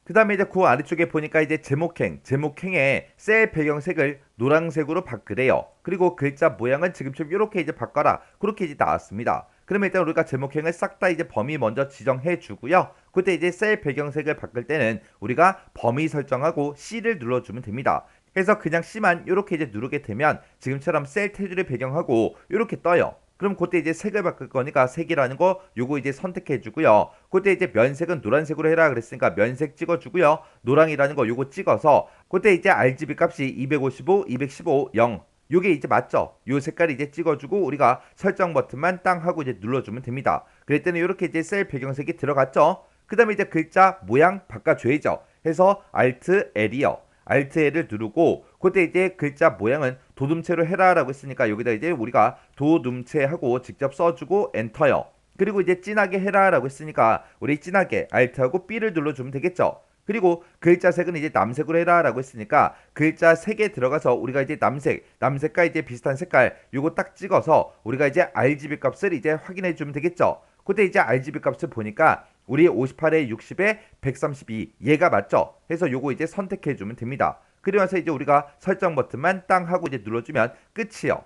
그 다음에 이제 그 아래쪽에 보니까 이제 제목행의 셀 배경색을 노란색으로 바꾸래요. 그리고 글자 모양은 지금처럼 이렇게 이제 바꿔라. 그렇게 이제 나왔습니다. 그러면 일단 우리가 제목행을 싹 다 이제 범위 먼저 지정해 주고요. 그때 이제 셀 배경색을 바꿀 때는 우리가 범위 설정하고 C를 눌러주면 됩니다. 해서 그냥 C만 이렇게 이제 누르게 되면 지금처럼 셀 테두리 배경하고 이렇게 떠요. 그럼 그때 이제 색을 바꿀 거니까 색이라는 거 요거 이제 선택해 주고요. 그때 이제 면색은 노란색으로 해라 그랬으니까 면색 찍어 주고요. 노랑이라는 거 요거 찍어서 그때 이제 RGB 값이 255, 215, 0 요게 이제 맞죠? 요 색깔 이제 찍어주고 우리가 설정 버튼만 땅 하고 이제 눌러주면 됩니다. 그랬더니 이렇게 이제 셀 배경색이 들어갔죠? 그 다음에 이제 글자 모양 바꿔줘야죠. 해서 Alt L이요. Alt L을 누르고 그때 이제 글자 모양은 도둠체로 해라라고 했으니까 여기다 이제 우리가 도둠체 하고 직접 써주고 엔터요. 그리고 이제 진하게 해라라고 했으니까 우리 진하게 Alt하고 B를 눌러주면 되겠죠. 그리고 글자 색은 이제 남색으로 해라라고 했으니까 글자 색에 들어가서 우리가 이제 남색과 이제 비슷한 색깔 요거 딱 찍어서 우리가 이제 RGB 값을 이제 확인해 주면 되겠죠. 그때 이제 RGB 값을 보니까 우리 58에 60에 132 얘가 맞죠? 해서 요거 이제 선택해 주면 됩니다. 그리고 나서 이제 우리가 설정 버튼만 땅 하고 이제 눌러주면 끝이요.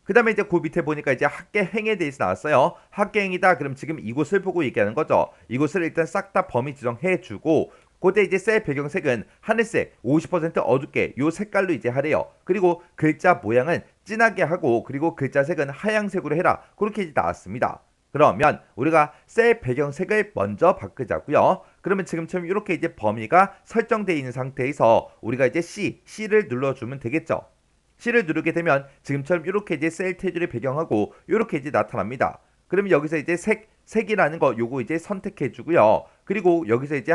그 다음에 이제 그 밑에 보니까 이제 학계행에 대해서 나왔어요. 학계행이다. 그럼 지금 이곳을 보고 얘기하는 거죠. 이곳을 일단 싹 다 범위 지정해 주고 그때 이제 셀 배경색은 하늘색 50% 어둡게 요 색깔로 이제 하래요. 그리고 글자 모양은 진하게 하고 그리고 글자 색은 하얀색으로 해라. 그렇게 이제 나왔습니다. 그러면 우리가 셀 배경색을 먼저 바꾸자고요. 그러면 지금처럼 이렇게 이제 범위가 설정되어 있는 상태에서 우리가 이제 C를 눌러주면 되겠죠. C를 누르게 되면 지금처럼 이렇게 이제 셀 테두리 배경하고 이렇게 이제 나타납니다. 그러면 여기서 이제 색이라는 거 요거 이제 선택해 주고요. 그리고 여기서 이제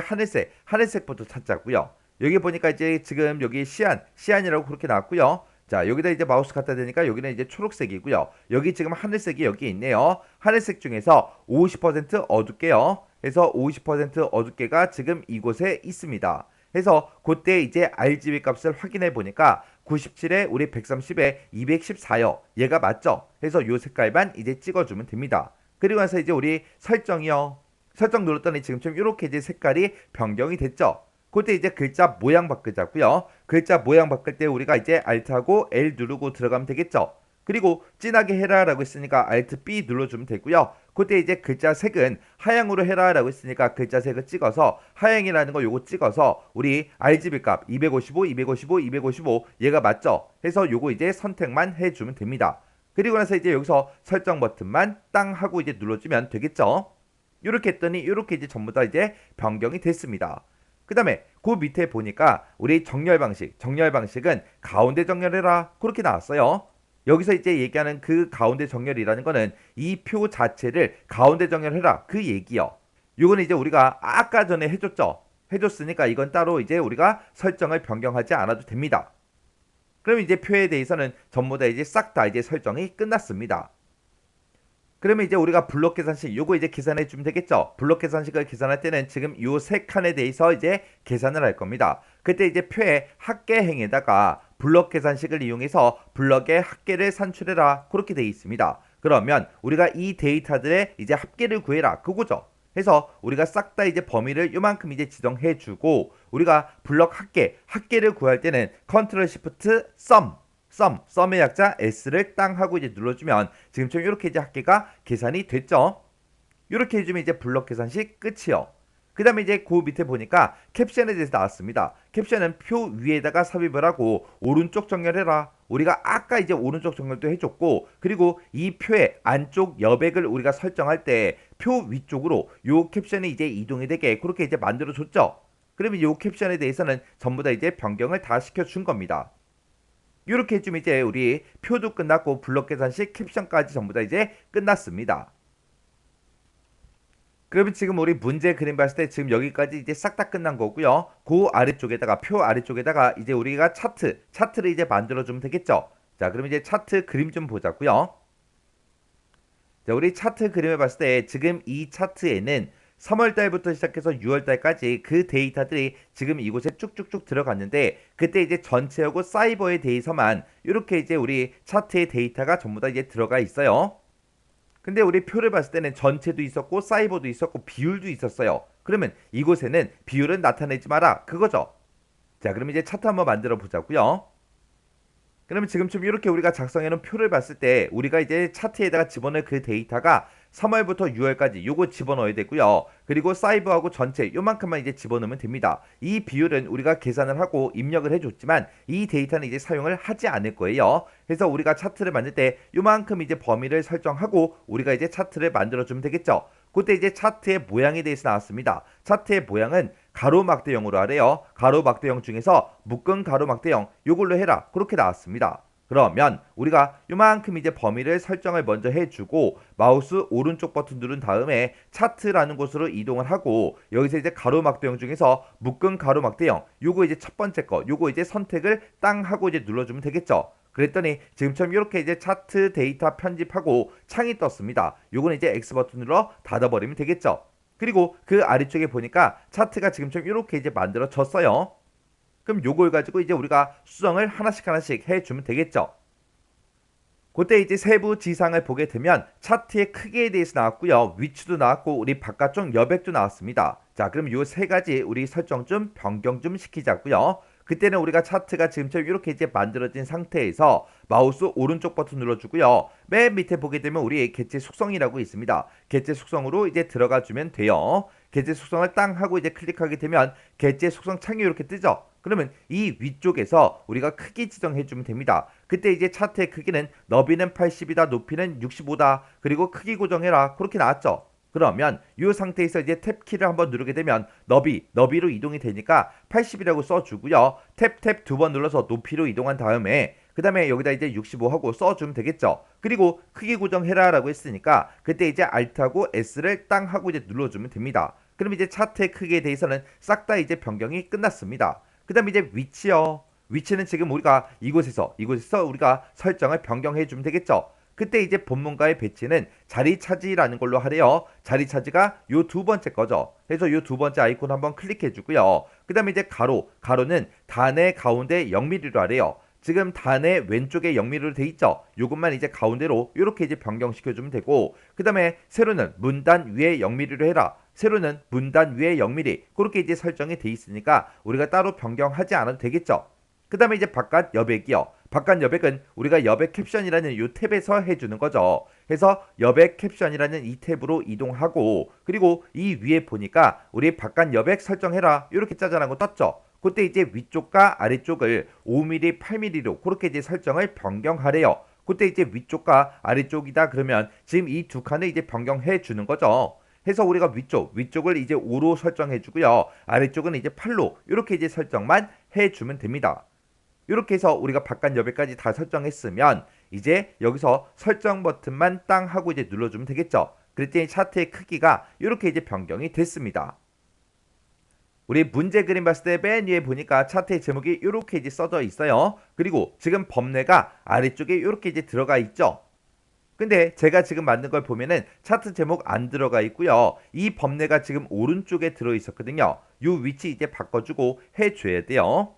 하늘색부터 찾자고요. 여기 보니까 이제 지금 여기 시안이라고 그렇게 나왔고요. 자, 여기다 이제 마우스 갖다 대니까 여기는 이제 초록색이고요. 여기 지금 하늘색이 여기 있네요. 하늘색 중에서 50% 어둡게요. 해서 50% 어둡게가 지금 이곳에 있습니다. 해서 그때 이제 RGB 값을 확인해 보니까 97에 우리 130에 214요. 얘가 맞죠? 해서 요 색깔만 이제 찍어주면 됩니다. 그리고 나서 이제 우리 설정이요. 설정 눌렀더니 지금처럼 이렇게 이제 색깔이 변경이 됐죠? 그때 이제 글자 모양 바꾸자고요. 글자 모양 바꿀 때 우리가 이제 Alt하고 L 누르고 들어가면 되겠죠. 그리고 진하게 해라라고 했으니까 Alt B 눌러주면 되고요. 그때 이제 글자 색은 하향으로 해라라고 했으니까 글자 색을 찍어서 하향이라는 거 요거 찍어서 우리 RGB 값 255, 255, 255 얘가 맞죠? 해서 요거 이제 선택만 해주면 됩니다. 그리고 나서 이제 여기서 설정 버튼만 땅 하고 이제 눌러주면 되겠죠? 이렇게 했더니 이렇게 이제 전부 다 이제 변경이 됐습니다. 그 다음에 그 밑에 보니까 우리 정렬 방식은 가운데 정렬해라 그렇게 나왔어요. 여기서 이제 얘기하는 그 가운데 정렬이라는 거는 이 표 자체를 가운데 정렬해라 그 얘기요. 요거는 이제 우리가 아까 전에 해줬죠. 해줬으니까 이건 따로 이제 우리가 설정을 변경하지 않아도 됩니다. 그럼 이제 표에 대해서는 전부 다 이제 싹 다 이제 설정이 끝났습니다. 그러면 이제 우리가 블록 계산식 요거 이제 계산해 주면 되겠죠. 블록 계산식을 계산할 때는 지금 요 세 칸에 대해서 이제 계산을 할 겁니다. 그때 이제 표에 합계행에다가 블록 계산식을 이용해서 블럭의 합계를 산출해라 그렇게 되어 있습니다. 그러면 우리가 이 데이터들의 이제 합계를 구해라 그거죠. 해서 우리가 싹 다 이제 범위를 요만큼 이제 지정해 주고 우리가 블럭 합계를 구할 때는 컨트롤 시프트 썸의 약자 S를 땅 하고 이제 눌러주면 지금처럼 이렇게 이제 합계가 계산이 됐죠. 이렇게 해주면 이제 블럭 계산식 끝이요. 그 다음에 이제 그 밑에 보니까 캡션에 대해서 나왔습니다. 캡션은 표 위에다가 삽입을 하고 오른쪽 정렬해라. 우리가 아까 이제 오른쪽 정렬도 해줬고 그리고 이 표의 안쪽 여백을 우리가 설정할 때 표 위쪽으로 요 캡션이 이제 이동이 되게 그렇게 이제 만들어줬죠. 그러면 요 캡션에 대해서는 전부 다 이제 변경을 다 시켜준 겁니다. 이렇게 해주면 이제 우리 표도 끝났고 블록 계산식 캡션까지 전부 다 이제 끝났습니다. 그러면 지금 우리 문제 그림 봤을 때 지금 여기까지 이제 싹 다 끝난 거고요. 그 아래쪽에다가 표 아래쪽에다가 이제 우리가 차트를 이제 만들어주면 되겠죠. 자, 그럼 이제 차트 그림 좀 보자고요. 자, 우리 차트 그림을 봤을 때 지금 이 차트에는 3월달부터 시작해서 6월달까지 그 데이터들이 지금 이곳에 쭉쭉쭉 들어갔는데 그때 이제 전체하고 사이버에 대해서만 이렇게 이제 우리 차트의 데이터가 전부 다 이제 들어가 있어요. 근데 우리 표를 봤을 때는 전체도 있었고 사이버도 있었고 비율도 있었어요. 그러면 이곳에는 비율은 나타내지 마라 그거죠. 자, 그럼 이제 차트 한번 만들어 보자고요. 그러면 지금쯤 이렇게 우리가 작성해 놓은 표를 봤을 때 우리가 이제 차트에다가 집어넣을 그 데이터가 3월부터 6월까지 요거 집어넣어야 되고요. 그리고 사이버하고 전체 요만큼만 이제 집어넣으면 됩니다. 이 비율은 우리가 계산을 하고 입력을 해줬지만 이 데이터는 이제 사용을 하지 않을 거예요. 그래서 우리가 차트를 만들 때 요만큼 이제 범위를 설정하고 우리가 이제 차트를 만들어주면 되겠죠. 그때 이제 차트의 모양에 대해서 나왔습니다. 차트의 모양은 가로막대형으로 하래요. 가로막대형 중에서 묶은 가로막대형 요걸로 해라. 그렇게 나왔습니다. 그러면 우리가 요만큼 이제 범위를 설정을 먼저 해주고 마우스 오른쪽 버튼 누른 다음에 차트라는 곳으로 이동을 하고 여기서 이제 가로막대형 중에서 묶은 가로막대형 요거 이제 첫 번째 거 요거 이제 선택을 땅 하고 이제 눌러주면 되겠죠. 그랬더니 지금처럼 이렇게 이제 차트 데이터 편집하고 창이 떴습니다. 요거는 이제 X 버튼 눌러 닫아버리면 되겠죠. 그리고 그 아래쪽에 보니까 차트가 지금처럼 이렇게 이제 만들어졌어요. 그럼 요걸 가지고 이제 우리가 수정을 하나씩 해주면 되겠죠. 그때 이제 세부 지상을 보게 되면 차트의 크기에 대해서 나왔고요. 위치도 나왔고 우리 바깥쪽 여백도 나왔습니다. 자, 그럼 요 세 가지 우리 설정 좀 변경 좀 시키자고요. 그때는 우리가 차트가 지금처럼 이렇게 이제 만들어진 상태에서 마우스 오른쪽 버튼 눌러주고요. 맨 밑에 보게 되면 우리 객체 속성이라고 있습니다. 객체 속성으로 이제 들어가 주면 돼요. 객체 속성을 땅 하고 이제 클릭하게 되면 객체 속성 창이 이렇게 뜨죠. 그러면 이 위쪽에서 우리가 크기 지정해 주면 됩니다. 그때 이제 차트의 크기는 너비는 80이다, 높이는 65다, 그리고 크기 고정해라. 그렇게 나왔죠. 그러면 이 상태에서 이제 탭키를 한번 누르게 되면 너비로 이동이 되니까 80이라고 써주고요. 탭 두 번 눌러서 높이로 이동한 다음에 그 다음에 여기다 이제 65하고 써주면 되겠죠. 그리고 크기 고정해라 라고 했으니까 그때 이제 Alt하고 S를 땅 하고 이제 눌러주면 됩니다. 그럼 이제 차트의 크기에 대해서는 싹 다 이제 변경이 끝났습니다. 그 다음에 이제 위치요. 위치는 지금 우리가 이곳에서 우리가 설정을 변경해 주면 되겠죠. 그때 이제 본문과의 배치는 자리 차지라는 걸로 하래요. 자리 차지가 요 두 번째 거죠. 그래서 요 두 번째 아이콘 한번 클릭해 주고요. 그 다음에 이제 가로는 단의 가운데 0mm로 하래요. 지금 단의 왼쪽에 0mm로 돼 있죠. 요것만 이제 가운데로 이렇게 이제 변경시켜 주면 되고, 그 다음에 세로는 문단 위에 0mm로 해라. 세로는 문단 위에 0mm 그렇게 이제 설정이 돼 있으니까 우리가 따로 변경하지 않아도 되겠죠. 그 다음에 이제 바깥 여백이요. 바깥 여백은 우리가 여백 캡션이라는 이 탭에서 해주는 거죠. 그래서 여백 캡션이라는 이 탭으로 이동하고, 그리고 이 위에 보니까 우리 바깥 여백 설정해라 이렇게 짜잘하고 떴죠. 그때 이제 위쪽과 아래쪽을 5mm, 8mm로 그렇게 이제 설정을 변경하래요. 그때 이제 위쪽과 아래쪽이다 그러면 지금 이 두 칸을 이제 변경해 주는 거죠. 해서 우리가 위쪽을 이제 5로 설정해 주고요. 아래쪽은 이제 8로 이렇게 이제 설정만 해 주면 됩니다. 이렇게 해서 우리가 바깥 여백까지 다 설정했으면 이제 여기서 설정 버튼만 땅 하고 이제 눌러주면 되겠죠. 그랬더니 차트의 크기가 이렇게 이제 변경이 됐습니다. 우리 문제 그림 봤을 때 맨 위에 보니까 차트의 제목이 이렇게 이제 써져 있어요. 그리고 지금 범례가 아래쪽에 이렇게 이제 들어가 있죠. 근데 제가 지금 만든 걸 보면은 차트 제목 안 들어가 있고요. 이 범례가 지금 오른쪽에 들어 있었거든요. 요 위치 이제 바꿔주고 해줘야 돼요.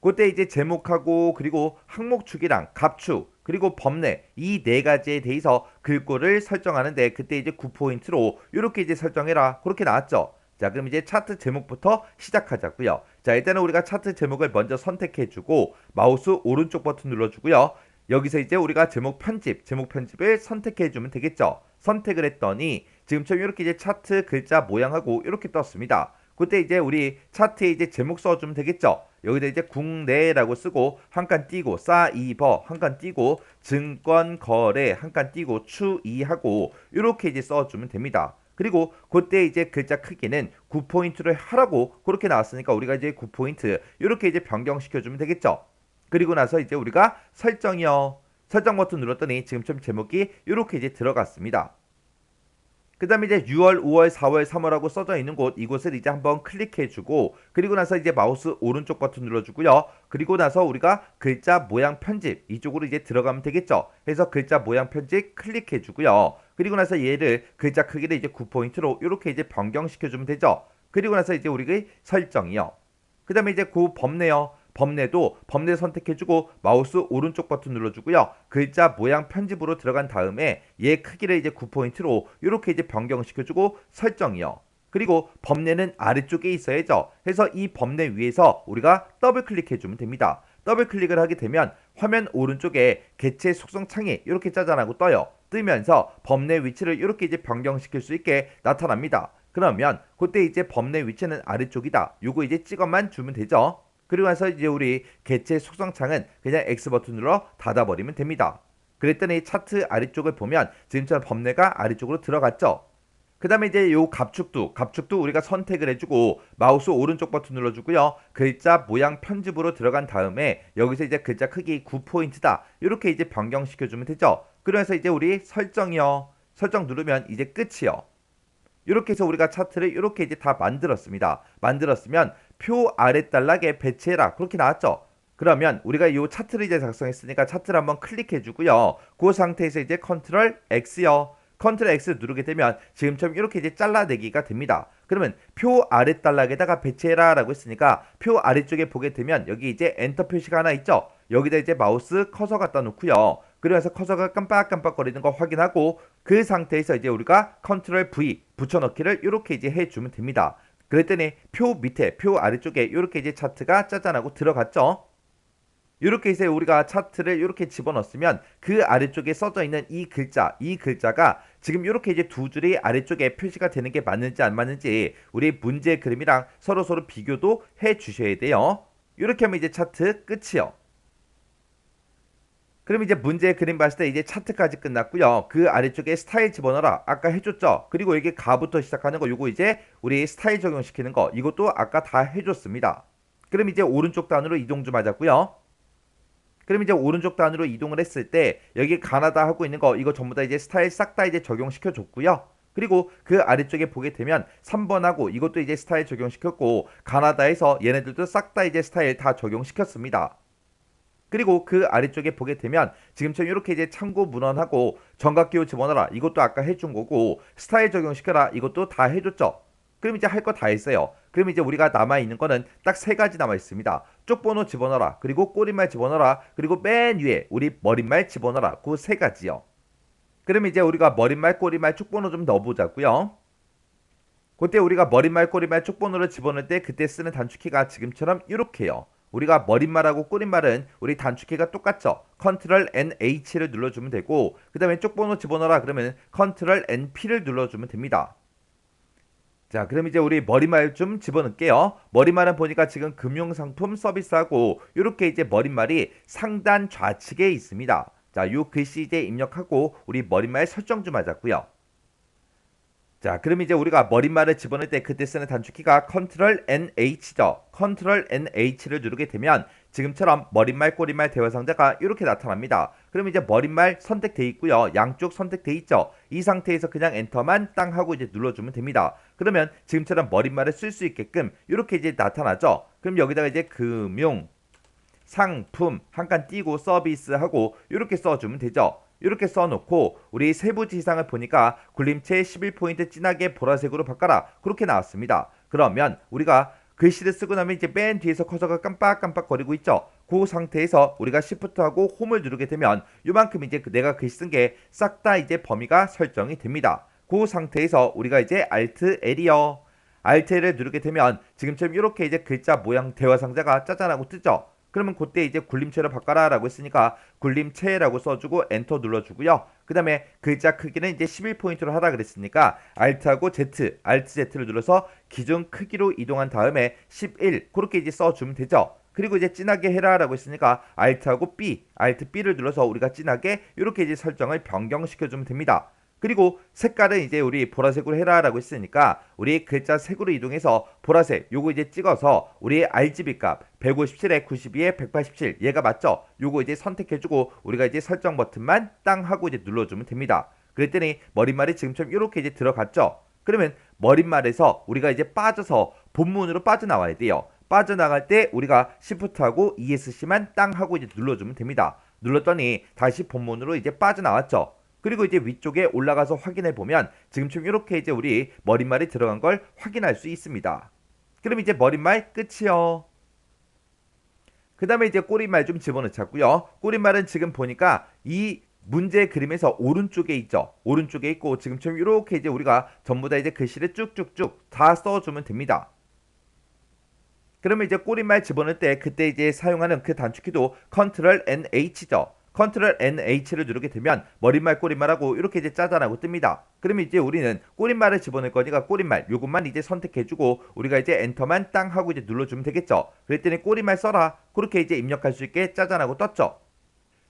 그때 이제 제목하고 그리고 항목축이랑 갑축 그리고 범례 이 네 가지에 대해서 글꼴을 설정하는데 그때 이제 9포인트로 이렇게 이제 설정해라 그렇게 나왔죠. 자, 그럼 이제 차트 제목부터 시작하자고요. 자, 일단은 우리가 차트 제목을 먼저 선택해주고 마우스 오른쪽 버튼 눌러주고요. 여기서 이제 우리가 제목 편집을 선택해주면 되겠죠. 선택을 했더니 지금처럼 이렇게 이제 차트 글자 모양하고 이렇게 떴습니다. 그때 이제 우리 차트에 이제 제목 써주면 되겠죠. 여기다 이제 국내라고 쓰고 한 칸 띄고 사이버 한 칸 띄고 증권 거래 한 칸 띄고 추이하고 이렇게 이제 써주면 됩니다. 그리고 그때 이제 글자 크기는 9포인트를 하라고 그렇게 나왔으니까 우리가 이제 9포인트 이렇게 이제 변경시켜주면 되겠죠. 그리고 나서 이제 우리가 설정 버튼 눌렀더니 지금처럼 제목이 이렇게 이제 들어갔습니다. 그 다음에 이제 6월, 5월, 4월, 3월하고 써져 있는 곳 이곳을 이제 한번 클릭해주고 그리고 나서 이제 마우스 오른쪽 버튼 눌러주고요. 그리고 나서 우리가 글자 모양 편집 이쪽으로 이제 들어가면 되겠죠. 그래서 글자 모양 편집 클릭해주고요. 그리고 나서 얘를 글자 크기를 이제 9포인트로 이렇게 이제 변경시켜주면 되죠. 그리고 나서 이제 우리가 설정이요. 그 다음에 이제 범례도 범례 선택해주고 마우스 오른쪽 버튼 눌러주고요. 글자 모양 편집으로 들어간 다음에 얘 크기를 이제 9포인트로 이렇게 이제 변경시켜주고 설정이요. 그리고 범례는 아래쪽에 있어야죠. 그래서 이 범례 위에서 우리가 더블 클릭해주면 됩니다. 더블 클릭을 하게 되면 화면 오른쪽에 객체 속성 창이 이렇게 짜잔하고 떠요. 뜨면서 범례 위치를 이렇게 이제 변경시킬 수 있게 나타납니다. 그러면 그때 이제 범례 위치는 아래쪽이다. 요거 이제 찍어만 주면 되죠. 그리고 나서 이제 우리 개체 속성창은 그냥 X 버튼 눌러 닫아버리면 됩니다. 그랬더니 차트 아래쪽을 보면 지금처럼 범례가 아래쪽으로 들어갔죠. 그 다음에 이제 요 갑축도 우리가 선택을 해주고 마우스 오른쪽 버튼 눌러주고요. 글자 모양 편집으로 들어간 다음에 여기서 이제 글자 크기 9포인트다. 이렇게 이제 변경시켜주면 되죠. 그래서 이제 우리 설정이요. 설정 누르면 이제 끝이요. 이렇게 해서 우리가 차트를 이렇게 이제 다 만들었습니다. 만들었으면 표 아랫단락에 배치해라. 그렇게 나왔죠. 그러면 우리가 이 차트를 이제 작성했으니까 차트를 한번 클릭해주고요. 그 상태에서 이제 컨트롤 X요. 컨트롤 X 누르게 되면 지금처럼 이렇게 이제 잘라내기가 됩니다. 그러면 표 아랫단락에다가 배치해라 라고 했으니까 표 아래쪽에 보게 되면 여기 이제 엔터 표시가 하나 있죠. 여기다 이제 마우스 커서 갖다 놓고요. 그래서 커서가 깜빡깜빡거리는 거 확인하고 그 상태에서 이제 우리가 컨트롤 V 붙여넣기를 이렇게 이제 해주면 됩니다. 그랬더니 표 밑에 표 아래쪽에 이렇게 이제 차트가 짜잔하고 들어갔죠. 이렇게 해서 우리가 차트를 이렇게 집어넣었으면 그 아래쪽에 써져 있는 이 글자가 지금 이렇게 이제 두 줄이 아래쪽에 표시가 되는 게 맞는지 안 맞는지 우리 문제 그림이랑 서로 비교도 해 주셔야 돼요. 이렇게 하면 이제 차트 끝이요. 그럼 이제 문제 그림 봤을 때 이제 차트까지 끝났고요. 그 아래쪽에 스타일 집어넣어라. 아까 해줬죠. 그리고 이게 가부터 시작하는 거 요거 이제 우리 스타일 적용시키는 거 이것도 아까 다 해줬습니다. 그럼 이제 오른쪽 단으로 이동 좀 하자고요. 그럼 이제 오른쪽 단으로 이동을 했을 때 여기 가나다 하고 있는 거 이거 전부 다 이제 스타일 싹 다 이제 적용시켜 줬고요. 그리고 그 아래쪽에 보게 되면 3번하고 이것도 이제 스타일 적용시켰고 가나다에서 얘네들도 싹 다 이제 스타일 다 적용시켰습니다. 그리고 그 아래쪽에 보게 되면 지금처럼 이렇게 이제 참고 문헌하고 정각기호 집어넣어라 이것도 아까 해준 거고 스타일 적용시켜라 이것도 다 해줬죠. 그럼 이제 할 거 다 했어요. 그럼 이제 우리가 남아있는 거는 딱 세 가지 남아있습니다. 쪽번호 집어넣어라. 그리고 꼬리말 집어넣어라. 그리고 맨 위에 우리 머릿말 집어넣어라. 그 세 가지요. 그럼 이제 우리가 머릿말, 꼬리말, 쪽번호 좀 넣어보자고요. 그때 우리가 머릿말, 꼬리말, 쪽번호를 집어넣을 때 그때 쓰는 단축키가 지금처럼 이렇게요. 우리가 머릿말하고 꼬리말은 우리 단축키가 똑같죠. 컨트롤 NH를 눌러주면 되고 그 다음에 쪽번호 집어넣어라 그러면 컨트롤 NP를 눌러주면 됩니다. 자, 그럼 이제 우리 머릿말 좀 집어넣을게요. 머릿말은 보니까 지금 금융상품 서비스하고 이렇게 이제 머릿말이 상단 좌측에 있습니다. 자, 요 글씨 이제 입력하고 우리 머릿말 설정 좀 하자고요. 자, 그럼 이제 우리가 머릿말을 집어넣을 때 그때 쓰는 단축키가 컨트롤 NH죠. 컨트롤 NH를 누르게 되면 지금처럼 머릿말, 꼬리말, 대화상자가 이렇게 나타납니다. 그럼 이제 머릿말 선택돼 있고요. 양쪽 선택돼 있죠. 이 상태에서 그냥 엔터만 땅 하고 이제 눌러주면 됩니다. 그러면 지금처럼 머릿말을 쓸 수 있게끔 이렇게 이제 나타나죠. 그럼 여기다가 이제 금융, 상품 한 칸 띄고 서비스하고 이렇게 써주면 되죠. 이렇게 써놓고 우리 세부 지시사항을 보니까 굴림체 11포인트 진하게 보라색으로 바꿔라 그렇게 나왔습니다. 그러면 우리가 글씨를 쓰고 나면 이제 맨 뒤에서 커서가 깜빡깜빡 거리고 있죠. 그 상태에서 우리가 Shift하고 홈을 누르게 되면 요만큼 이제 내가 글씨 쓴 게 싹 다 이제 범위가 설정이 됩니다. 그 상태에서 우리가 이제 Alt L이요. Alt L을 누르게 되면 지금처럼 이렇게 이제 글자 모양 대화 상자가 짜잔하고 뜨죠. 그러면 그때 이제 굴림체로 바꿔라 라고 했으니까 굴림체라고 써주고 엔터 눌러주고요. 그 다음에 글자 크기는 이제 11포인트로 하라 그랬으니까 Alt하고 Z, Alt Z를 눌러서 기존 크기로 이동한 다음에 11 그렇게 이제 써주면 되죠. 그리고 이제 진하게 해라 라고 했으니까 Alt하고 B, Alt B를 눌러서 우리가 진하게 이렇게 이제 설정을 변경시켜주면 됩니다. 그리고 색깔은 이제 우리 보라색으로 해라 라고 했으니까 우리 글자 색으로 이동해서 보라색 요거 이제 찍어서 우리 RGB 값 157에 92에 187 얘가 맞죠? 요거 이제 선택해주고 우리가 이제 설정 버튼만 땅 하고 이제 눌러주면 됩니다. 그랬더니 머릿말이 지금처럼 이렇게 이제 들어갔죠? 그러면 머릿말에서 우리가 이제 빠져서 본문으로 빠져나와야 돼요. 빠져나갈 때 우리가 Shift하고 ESC만 땅 하고 이제 눌러주면 됩니다. 눌렀더니 다시 본문으로 이제 빠져나왔죠? 그리고 이제 위쪽에 올라가서 확인해 보면 지금처럼 이렇게 이제 우리 머릿말이 들어간 걸 확인할 수 있습니다. 그럼 이제 머릿말 끝이요. 그 다음에 이제 꼬리말 좀 집어넣자고요. 꼬리말은 지금 보니까 이 문제 그림에서 오른쪽에 있죠. 오른쪽에 있고 지금처럼 이렇게 이제 우리가 전부 다 이제 글씨를 쭉쭉쭉 다 써주면 됩니다. 그러면 이제 꼬리말 집어넣을 때 그때 이제 사용하는 그 단축키도 컨트롤 NH죠. 컨트롤 NH를 누르게 되면 머릿말 꼬릿말하고 이렇게 이제 짜잔하고 뜹니다. 그러면 이제 우리는 꼬릿말을 집어넣을 거니까 꼬릿말 요것만 이제 선택해주고 우리가 이제 엔터만 땅 하고 이제 눌러주면 되겠죠. 그랬더니 꼬릿말 써라 그렇게 이제 입력할 수 있게 짜잔하고 떴죠.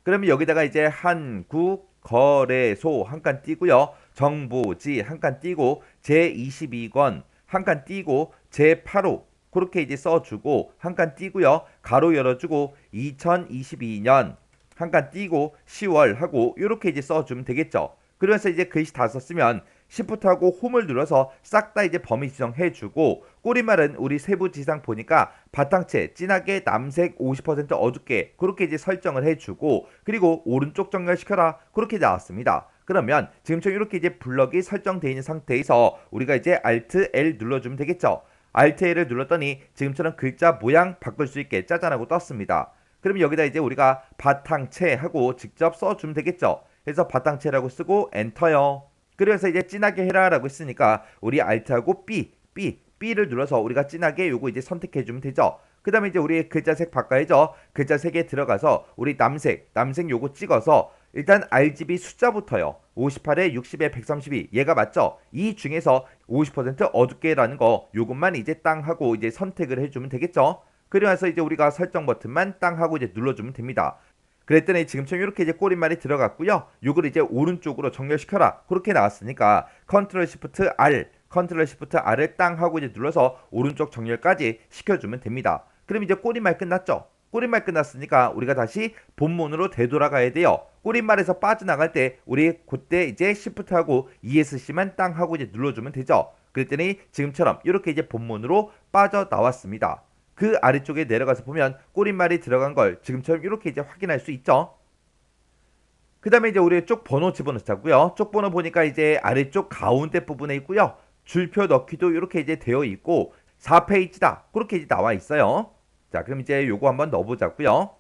그러면 여기다가 이제 한국거래소 한 칸 띄고요. 정보지 한 칸 띄고 제22권 한 칸 띄고 제8호 그렇게 이제 써주고 한 칸 띄고요. 가로 열어주고 2022년 한 칸 띄고 10월 하고 이렇게 이제 써주면 되겠죠. 그래서 이제 글씨 다 썼으면 Shift하고 홈을 눌러서 싹 다 이제 범위 지정해주고 꼬리말은 우리 세부 지상 보니까 바탕채 진하게 남색 50% 어둡게 그렇게 이제 설정을 해주고 그리고 오른쪽 정렬시켜라 그렇게 나왔습니다. 그러면 지금처럼 이렇게 이제 블럭이 설정되어 있는 상태에서 우리가 이제 Alt L 눌러주면 되겠죠. Alt L을 눌렀더니 지금처럼 글자 모양 바꿀 수 있게 짜잔하고 떴습니다. 그럼 여기다 이제 우리가 바탕채 하고 직접 써주면 되겠죠. 그래서 바탕채라고 쓰고 엔터요. 그래서 이제 진하게 해라라고 했으니까 우리 Alt하고 B를 눌러서 우리가 진하게 요거 이제 선택해주면 되죠. 그 다음에 이제 우리 글자색 바꿔야죠. 글자색에 들어가서 우리 남색 요거 찍어서 일단 RGB 숫자부터요. 58에 60에 132 얘가 맞죠? 이 중에서 50% 어둡게라는 거 요것만 이제 땅 하고 이제 선택을 해주면 되겠죠. 그래서 이제 우리가 설정 버튼만 땅 하고 이제 눌러주면 됩니다. 그랬더니 지금처럼 이렇게 이제 꼬릿말이 들어갔고요. 요걸 이제 오른쪽으로 정렬시켜라 그렇게 나왔으니까 컨트롤 시프트 R을 땅 하고 이제 눌러서 오른쪽 정렬까지 시켜주면 됩니다. 그럼 이제 꼬릿말 끝났죠. 꼬릿말 끝났으니까 우리가 다시 본문으로 되돌아가야 돼요. 꼬릿말에서 빠져나갈 때 우리 그때 이제 시프트하고 ESC만 땅 하고 이제 눌러주면 되죠. 그랬더니 지금처럼 이렇게 이제 본문으로 빠져나왔습니다. 그 아래쪽에 내려가서 보면 꼬릿말이 들어간 걸 지금처럼 이렇게 이제 확인할 수 있죠. 그 다음에 이제 우리 쪽 번호 집어넣자고요. 쪽 번호 보니까 이제 아래쪽 가운데 부분에 있고요. 줄표 넣기도 이렇게 이제 되어 있고 4페이지다 그렇게 이제 나와 있어요. 자, 그럼 이제 요거 한번 넣어보자고요.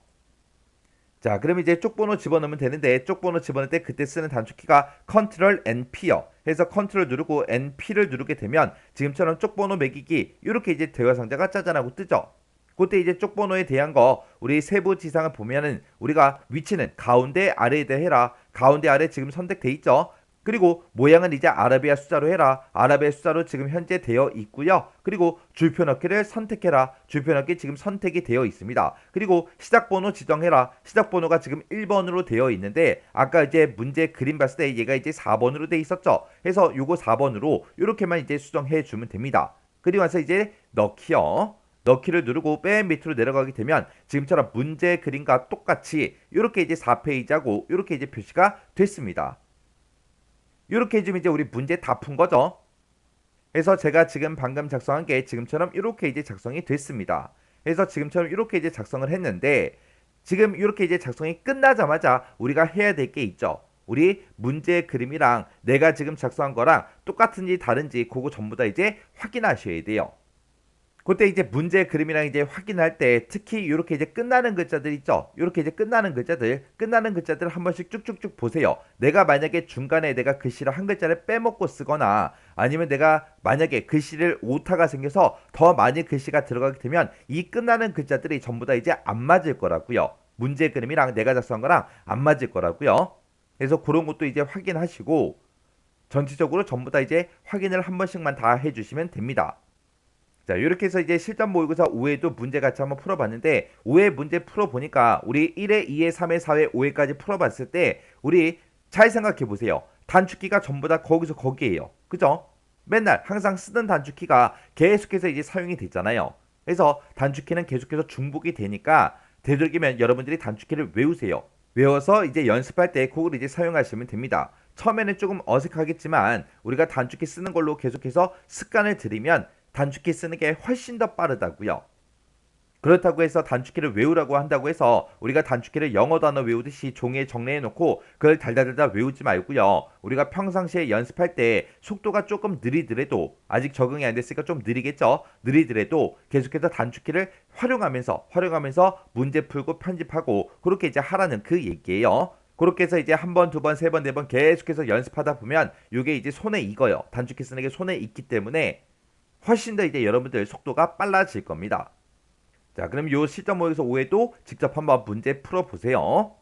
자, 그럼 이제 쪽 번호 집어넣으면 되는데 쪽 번호 집어넣을 때 그때 쓰는 단축키가 Ctrl NP요. 해서 Ctrl 누르고 NP를 누르게 되면 지금처럼 쪽 번호 매기기 이렇게 이제 대화 상자가 짜잔하고 뜨죠. 그때 이제 쪽 번호에 대한 거 우리 세부 지상을 보면은 우리가 위치는 가운데 아래에 해라. 가운데 아래 지금 선택돼 있죠. 그리고 모양은 이제 아라비아 숫자로 해라. 아라비아 숫자로 지금 현재 되어 있고요. 그리고 줄표 넣기를 선택해라. 줄표 넣기 지금 선택이 되어 있습니다. 그리고 시작 번호 지정해라. 시작 번호가 지금 1번으로 되어 있는데 아까 이제 문제 그림 봤을 때 얘가 이제 4번으로 되어 있었죠. 그래서 요거 4번으로 이렇게만 이제 수정해 주면 됩니다. 그리고 와서 이제 넣기요. 넣기를 누르고 맨 밑으로 내려가게 되면 지금처럼 문제 그림과 똑같이 이렇게 이제 4페이지하고 이렇게 이제 표시가 됐습니다. 이렇게 해주면 이제 우리 문제 다 푼 거죠. 그래서 제가 지금 방금 작성한 게 지금처럼 이렇게 이제 작성이 됐습니다. 그래서 지금처럼 이렇게 이제 작성을 했는데 지금 이렇게 이제 작성이 끝나자마자 우리가 해야 될 게 있죠. 우리 문제 그림이랑 내가 지금 작성한 거랑 똑같은지 다른지 그거 전부 다 이제 확인하셔야 돼요. 그때 이제 문제 그림이랑 이제 확인할 때 특히 이렇게 이제 끝나는 글자들 있죠. 이렇게 이제 끝나는 글자들 한 번씩 쭉쭉쭉 보세요. 내가 만약에 중간에 내가 글씨를 한 글자를 빼먹고 쓰거나 아니면 내가 만약에 글씨를 오타가 생겨서 더 많이 글씨가 들어가게 되면 이 끝나는 글자들이 전부 다 이제 안 맞을 거라고요. 문제 그림이랑 내가 작성한 거랑 안 맞을 거라고요. 그래서 그런 것도 이제 확인하시고 전체적으로 전부 다 이제 확인을 한 번씩만 다 해주시면 됩니다. 자, 이렇게 해서 이제 실전 모의고사 5회도 문제 같이 한번 풀어봤는데 5회 문제 풀어보니까 우리 1회, 2회, 3회, 4회, 5회까지 풀어봤을 때 우리 잘 생각해보세요. 단축키가 전부 다 거기서 거기에요. 그죠? 맨날 항상 쓰던 단축키가 계속해서 이제 사용이 됐잖아요. 그래서 단축키는 계속해서 중복이 되니까 되도록이면 여러분들이 단축키를 외우세요. 외워서 이제 연습할 때 그걸 이제 사용하시면 됩니다. 처음에는 조금 어색하겠지만 우리가 단축키 쓰는 걸로 계속해서 습관을 들이면 단축키 쓰는 게 훨씬 더 빠르다고요. 그렇다고 해서 단축키를 외우라고 한다고 해서 우리가 단축키를 영어 단어 외우듯이 종이에 정리해 놓고 그걸 달달달달 외우지 말고요. 우리가 평상시에 연습할 때 속도가 조금 느리더라도 아직 적응이 안 됐으니까 좀 느리겠죠. 느리더라도 계속해서 단축키를 활용하면서 문제 풀고 편집하고 그렇게 이제 하라는 그 얘기예요. 그렇게 해서 이제 한 번, 두 번, 세 번, 네 번 계속해서 연습하다 보면 이게 이제 손에 익어요. 단축키 쓰는 게 손에 익기 때문에 훨씬 더 이제 여러분들 속도가 빨라질 겁니다. 자, 그럼 요 실전 모의고사 5회도 직접 한번 문제 풀어보세요.